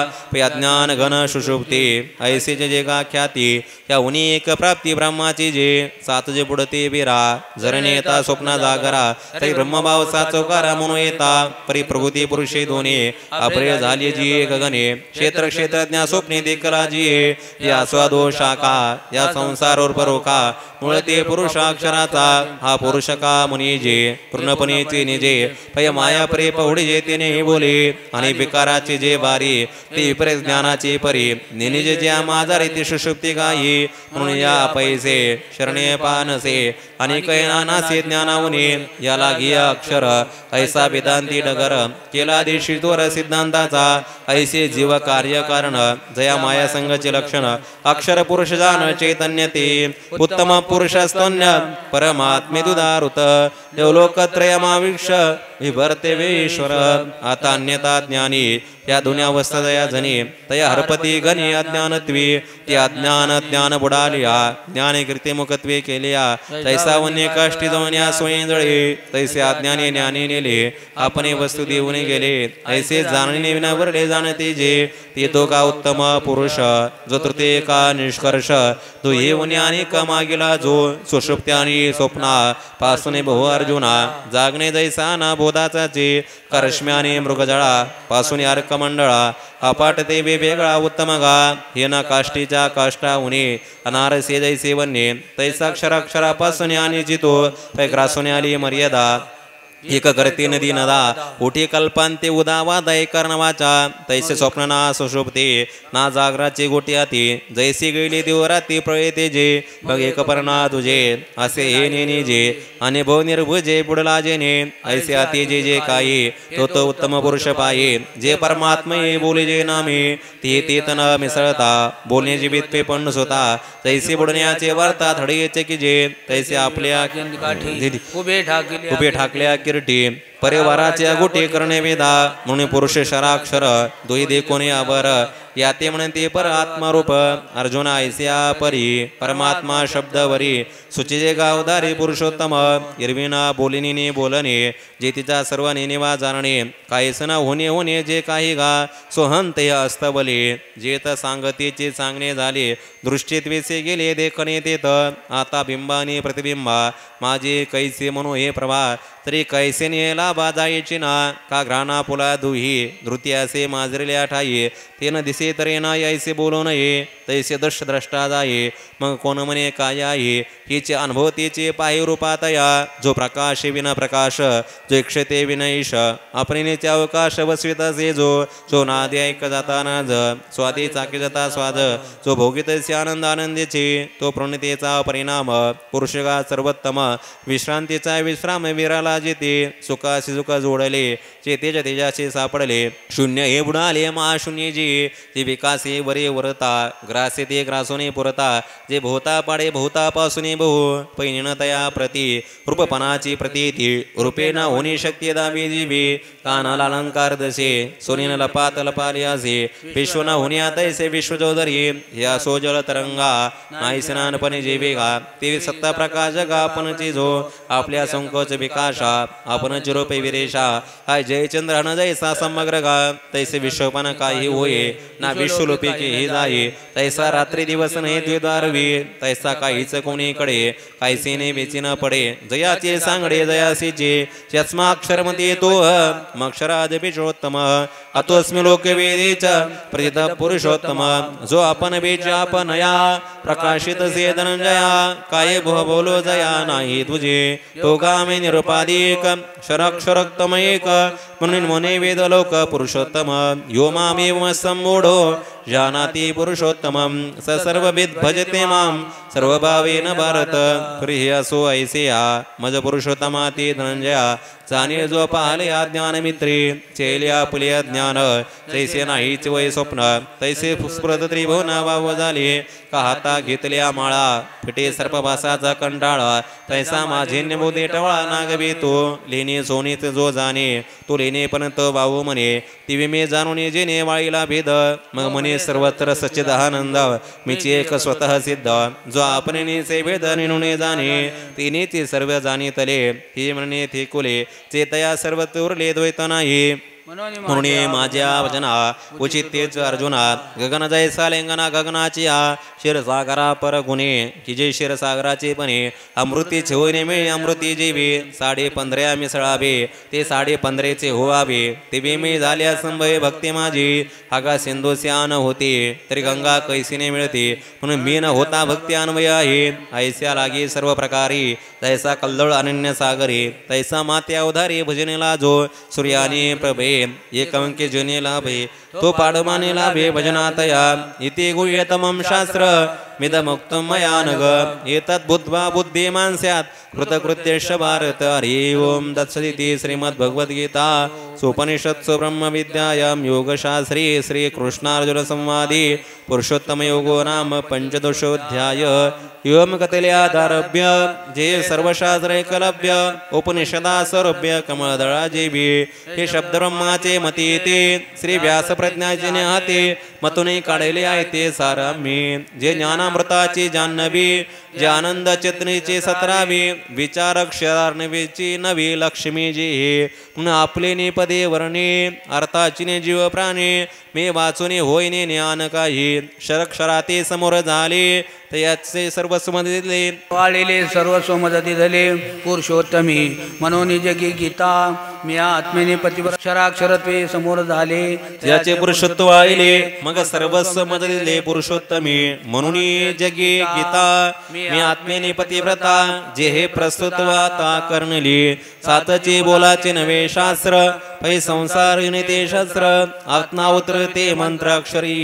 अज्ञान घन सुषुप्ती ऐसे जे गा ख्याती या उनी एक प्राप्ती ब्रह्माची जे सात जे बुडते बिरा जरणे येता स्वप्ना जागरा तरी ब्रह्मभाव सात चौकारा म्हणून येता परी प्रकृती पुरुषे दोन्ही अप्रिय झाली जी गगने क्षेत्र क्षेत्रज्ञा स्वप्ने देखला जी या स्वादो शाखा या संसारोर परोका मुळते पुरुषाक्षराचा हा पुरुष का मुनी जे पूर्णपणेचे निजे पय माया परे पहुडी जे तेने बोले आणि विकाराचे जे बारी ते विपरीत ज्ञानाचे परी निनिजे ज्या माझा रीती सुषुप्ती गायी म्हणून या पैसे शरणे पानसे आणि कैनानासे ज्ञानावने याला घिया अक्षर ऐसा वेदांती डगर केला देशितोर सिद्धांताचा ऐसे जीव कार्य कारण जया माया संघचे लक्षण अक्षर पुरुष जान चैतन्य ते उत्तम पुरुषस्तन्य परमात्मे दुदारुत देवलोकत्रयमाविक्ष विभरते वेश्वर आता अन्यता ज्ञानी या दुनियावस्था दया जनी तया हरपती गणी अज्ञानत्वे ते अज्ञान ज्ञान बुडालिया ज्ञाने कृतिमुखत्वे केलिया तैसा वन्य काष्टी जवण्या स्वयंजळे तैसे अज्ञानी ज्ञानी नेले आपणे वस्तू देऊन गेले ऐसे जाणणे विना वरले जाणते जे ते तो का उत्तम पुरुष जो तृतीय का निष्कर्ष तो येऊन आणि कमागिला जो सुषुप्त्यानी स्वप्ना पासून बहु अर्जुना जागणे जैसा ना बोधाचा जे करश्म्याने मृगजळा पासून अर्कमंडळा अपाट ते वेगळा उत्तम गा हे ना काष्टीच्या काष्टा उने अनारसे जैसे वन्य तैसा अक्षरापासून आणि जितो पैग्रासून आली मर्यादा एक करते नदी नदा उठी कल्पांते उदावा दय कर्णवाचा तैसे स्वप्नना सुशोभते ना जागराचे गोटी आती जैसे गेले देवराती प्रळेते जे बघ एक पर्णा तुझे असे हे नेने जे आणि भव निर्भुजे बुडला जेने ऐसे आती जे जे काही तो उत्तम पुरुष पाये जे परमात्मे बोले जे नामे ते तन मिसळता बोलणे जीवित पण स्वता तैसे बुडण्याचे वार्ता थडीचे की जे तैसे आपल्या उभे ठाकल्या किरटी परिवाराच्या गोटी करणे वेदा म्हणून पुरुष शराक्षर दोही देखोने आबर याते म्हणते पर आत्मारूप अर्जुना ऐस्या परी परमात्मा शब्दवरी सुचिजे गावदारी पुरुषोत्तम इरविना बोलिनीने बोलणे जे तिचा सर्व नेनेवा जाणणे काहीसना होणे जे काही गा सोहंत अस्तबले जेत सांगतेचे सांगणे झाले दृष्टीत्वेसे गेले देखणे तेत आता बिंबाने प्रतिबिंबा माझे कैसे म्हणू हे प्रभा तरी कैसे नेला बाजायची ना का घ्राणा पुला दुही धृत्यासे माजरेल्या ठाई तेन दिसे तरे ना यायसे बोलू नये तैसे द्रष्टा जाये मग कोण म्हणे काय आहे हिचे अनुभवतेचे पाहि रूपातया जो प्रकाश विना प्रकाश जो इक्षते विनयीश आपणेच्या अवकाश वसवित असे जो नादे ऐक जाता नाज स्वादे चाके जाता स्वाद जो भोगितसे आनंद आनंदेचे तो प्रणितेचा परिणाम पुरुषगा सर्वोत्तम विश्रांतीचा विश्राम विराला जेते सुखाशी सुख जोडले चेतेच्या तेजाशी सापडले शून्य हे बुडाले महाशून्य जे विकासे वरे वरता ग्रासे ते ग्रासोने पुरता जे भोवता पाडे भोवतापासून बहु पैनिणतया प्रती रूपपणाची प्रतीती रूपेना होणे शक्य दावी जीवी कानाला अलंकार दसे सोनेन लपात लपाले असे विश्वना होण्या तैसे विश्वजोदरी या सोजल तरंगा नाही स्नानपणे जे वेगा ते सत्ता प्रकाश जगा आपणची जो आपल्या संकोच विकाशा आपणची रूपे विरेशा हाय जयचंद्र न जैसा समग्र गा तैसे विश्वपण काही होये ना विश्वलोपी के हे जाये तैसा रात्री दिवस नाही द्विदारवी तैसा काहीच कोणीकडे काहीसे बेची न पडे जयाचे सांगडे जयासीचे यस्माक्षरमते तो मक्षराज बीजोत्तम अतोस्मि लोके वेदेच प्रथित पुरुषोत्तम जो आपण बीज आपण या प्रकाशित से धनंजया काय भो बोलो जया नाही तुझे तो गामे निरुपाधिक शरक्षरक्तम एक म्हणून मने वेद लोक पुरुषोत्तम यो मामेव संमूढो जानाति पुरुषोत्तमं स सर्वविद भजते मां सर्वभावेन भारत प्रिय असो ऐसिया मज पुरुषोत्तमाती धनंजया जाणे जो पाहलया ज्ञानमित्री चेल्या पुलिया ज्ञान तैसे नाहीच वय स्वप्न तैसे स्फुरत त्रिभुवन वाव झाले का हाता घेतल्या माळा फिटे सर्पभासाचा कंटाळा तैसा माझे निबोधे टवळा नागवे तो लेणे सोनीत जो जाणे तो लेणेपर्यंत वाहू म्हणे ती मे जाणून जेणे वाळीला भेद मग म्हणे सर्वत्र सच्चिदानंद मीची एक स्वतः सिद्ध जो आपण से भेद निणुने जाणे तिने ती सर्व जाणीतले ही म्हणणे थे कुले चेतया सर्व उरले द्वैत नाही म्हणून माझ्या वचना उचित तेच अर्जुना गगन जैसा लेंगना गगनाची क्षीरसागरा पर गुणे की जे क्षीरसागराचे पणे अमृती होईने मिळे अमृती जीवे 15.5 मिसळावे ते 15.5 होवावे ते बेमे झाल्या संभय भक्ती माझी हागा सिंधू स्यान होते तरी गंगा कैसीने मिळते म्हणून मी न होता भक्ती अन्वय आहे ऐस्या लागे सर्व प्रकारी तैसा कल्लोळ अनन्य सागरे तैसा मात्या उधारी भजनेला जो सूर्याने प्रभे एकंके जने लाभे तो पाडमाने लाभे भजनातया इति गुह्यतमं शास्त्र मिदमुक्तं मया नग एतत् बुद्ध्वा बुद्धिमान् स्यात् कृतकृत्यश्च भारत हरि ओम तत्सदिति श्रीमद्भगवद्गीता सुपनिषत्सु ब्रह्मविद्यायां योगशास्त्रे श्रीकृष्णार्जुन संवादे पुरुषोत्तम योगो नाम पंचदशोऽध्याय योम कतल्यादारभ्य जे सर्वशास्त्र एकलव्य उपनिषदा सर्वभ्य कमळदळा जेबी हे शब्द ब्रह्माचे मती ते श्री व्यास प्रज्ञाचे हाते मतुने काढले आहे ते सारामी जे ज्ञानामृताचे जान्हवी जे आनंद चेतनेचे 17वे विचारक्षरार्णवेची नवी लक्ष्मी जी हे पुन्हा आपले निपदे वर्णे अर्थाची जीव प्राणी मे वाचुने होईने ज्ञान काही क्षरक्षराते समोर झाले तयाचे सर्वस्व मदतिले वाळलेले सर्वस्व मदती झाले पुरुषोत्तमी म्हणून जगी गीता मी आत्मेने पतिक्षराक्षरत्वे समोर झाले त्याचे पुरुषत्व आले मग सर्वस्व मदतिले पुरुषोत्तमी म्हणून जगी गीता मी आत्मेने पतिव्रता जे हे प्रस्तुत वाता करणली सातचे बोलाचे नवे शास्त्र पै संसार युनिते शास्त्र आत्मा उतरते मंत्र अक्षरी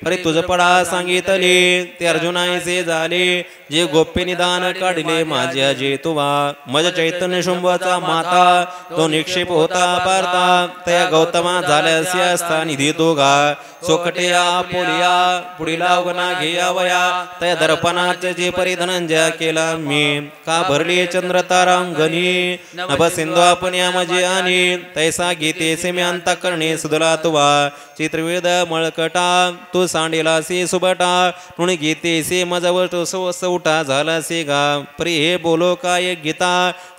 अरे तुझ पडा सांगितले ते अर्जुनायचे झाले जे गोप्य निदान काढले माझ्या जे तुवा मज चैतन्य शुंभाचा माता तो निक्षेप होता पारता त्या गौतमा झाल्याच्या स्थानी दोघा सोकट्या पोलिया पुढीला उगना घेयावया त्या दर्पणाचे जे परिधनंजय केला मी का भरली चंद्र तारांगणी नभ सिंधू आपण या मजे आणि तैसा गीतेसे मी अंत करणे सुदला तुवा चित्रवेद मळकटा तू सांडेलासी सुबटा म्हणून गीतेसे मजवट उठा झालासे गा प्री हे बोलो काय गीता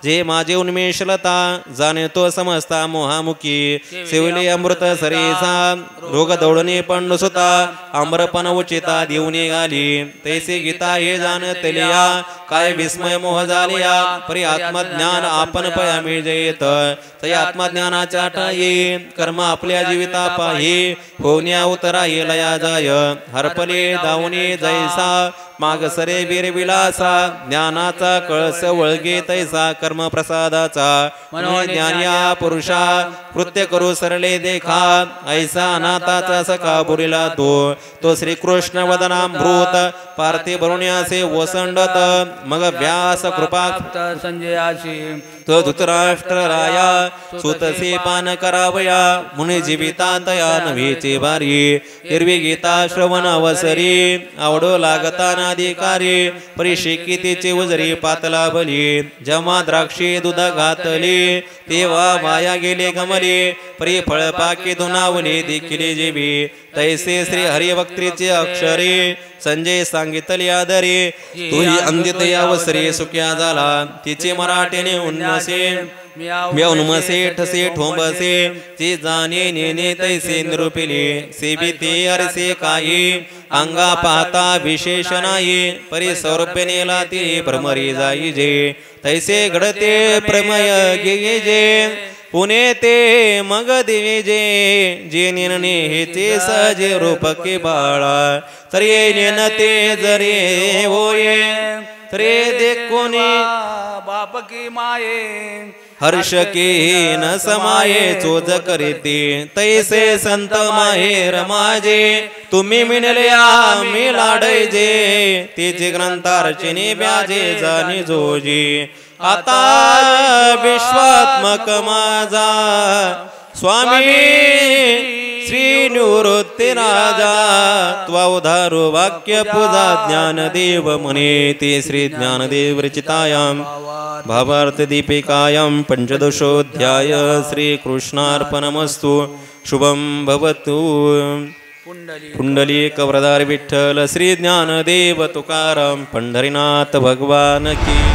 जे माझे उन्मेषलता जाणे तो समजता मोहामुखी सेवले अमृत सरेसा रोग दौडणे पण नुसता आम्रपण उचिता देऊन गाली तैसे गीता हे जाणतलिया काय विस्मय मोह झालिया परी आत्मज्ञान आपण पया मिळजेत तै आत्मज्ञानाच्या ठाई कर्म आपल्या जीविता पाही होण्या उतरा येलया जाय हरपले दावणे जैसा माग सरे वीर विलासा ज्ञानाचा कळस वळगे तैसा कर्म प्रसादाचा म्हणून ज्ञानिया पुरुषा कृत्य करू सरले देखा ऐसा अनाथाचा सखा बुरीला तो श्रीकृष्ण वदनामृत पार्थे भरुण्यासे वसंडत मग व्यास कृपा संजयाशी तो धृतराष्ट्र राया सुतसे पान करावया मुने जीविता तया नव्हेचे भारी हिरवी गीता श्रवण अवसरी आवडो लागता नाधिकारी परिशिकितीचे उजरी पातला बली जेव्हा द्राक्षे दूध घातले तेव्हा वाया गेले गमले परी फळ पाके धुनावले देखिले जेबी तैसे श्री हरिभक्तीचे अक्षरे संजय सांगितले आदरे तुही अंदित अवसरे सुख्या झाला तिचे मराठीने उन्नसे म्याउनमसे ठसे ठोंबसे ते जाणे नेने तैसे निरूपिले सेविते अरसे काही अंगा पाहता विशेष नाही परी सौरभ्य नेला ते भ्रमरी जाई जे तैसे घडते प्रमय गे जे पुणे ते मग दिवे जे निर्णे हेचे सहजे रूप के बाळा तरी नेनते जरे होये रे देखोनी बाप की माये हर्ष के न समाये चोज करीती तैसे संत माहेर माझे तुम्ही मिळले आम्ही लाडायचे तिचे ग्रंथार्चने ब्याजे जाणी जोजी आता विश्वात्मक माझा स्वामी श्री निवृत्ती राजा त्वा उधारो वाक्य पूजा ज्ञानदेव म्हणे ते श्री ज्ञानदेव रचितायां भावार्थ दीपिकायां पंचदशोऽध्याय श्री कृष्णार्पणमस्तु शुभं भवतु पुंडलीक वरदार विठ्ठल श्री ज्ञानदेव तुकाराम पंढरीनाथ भगवान की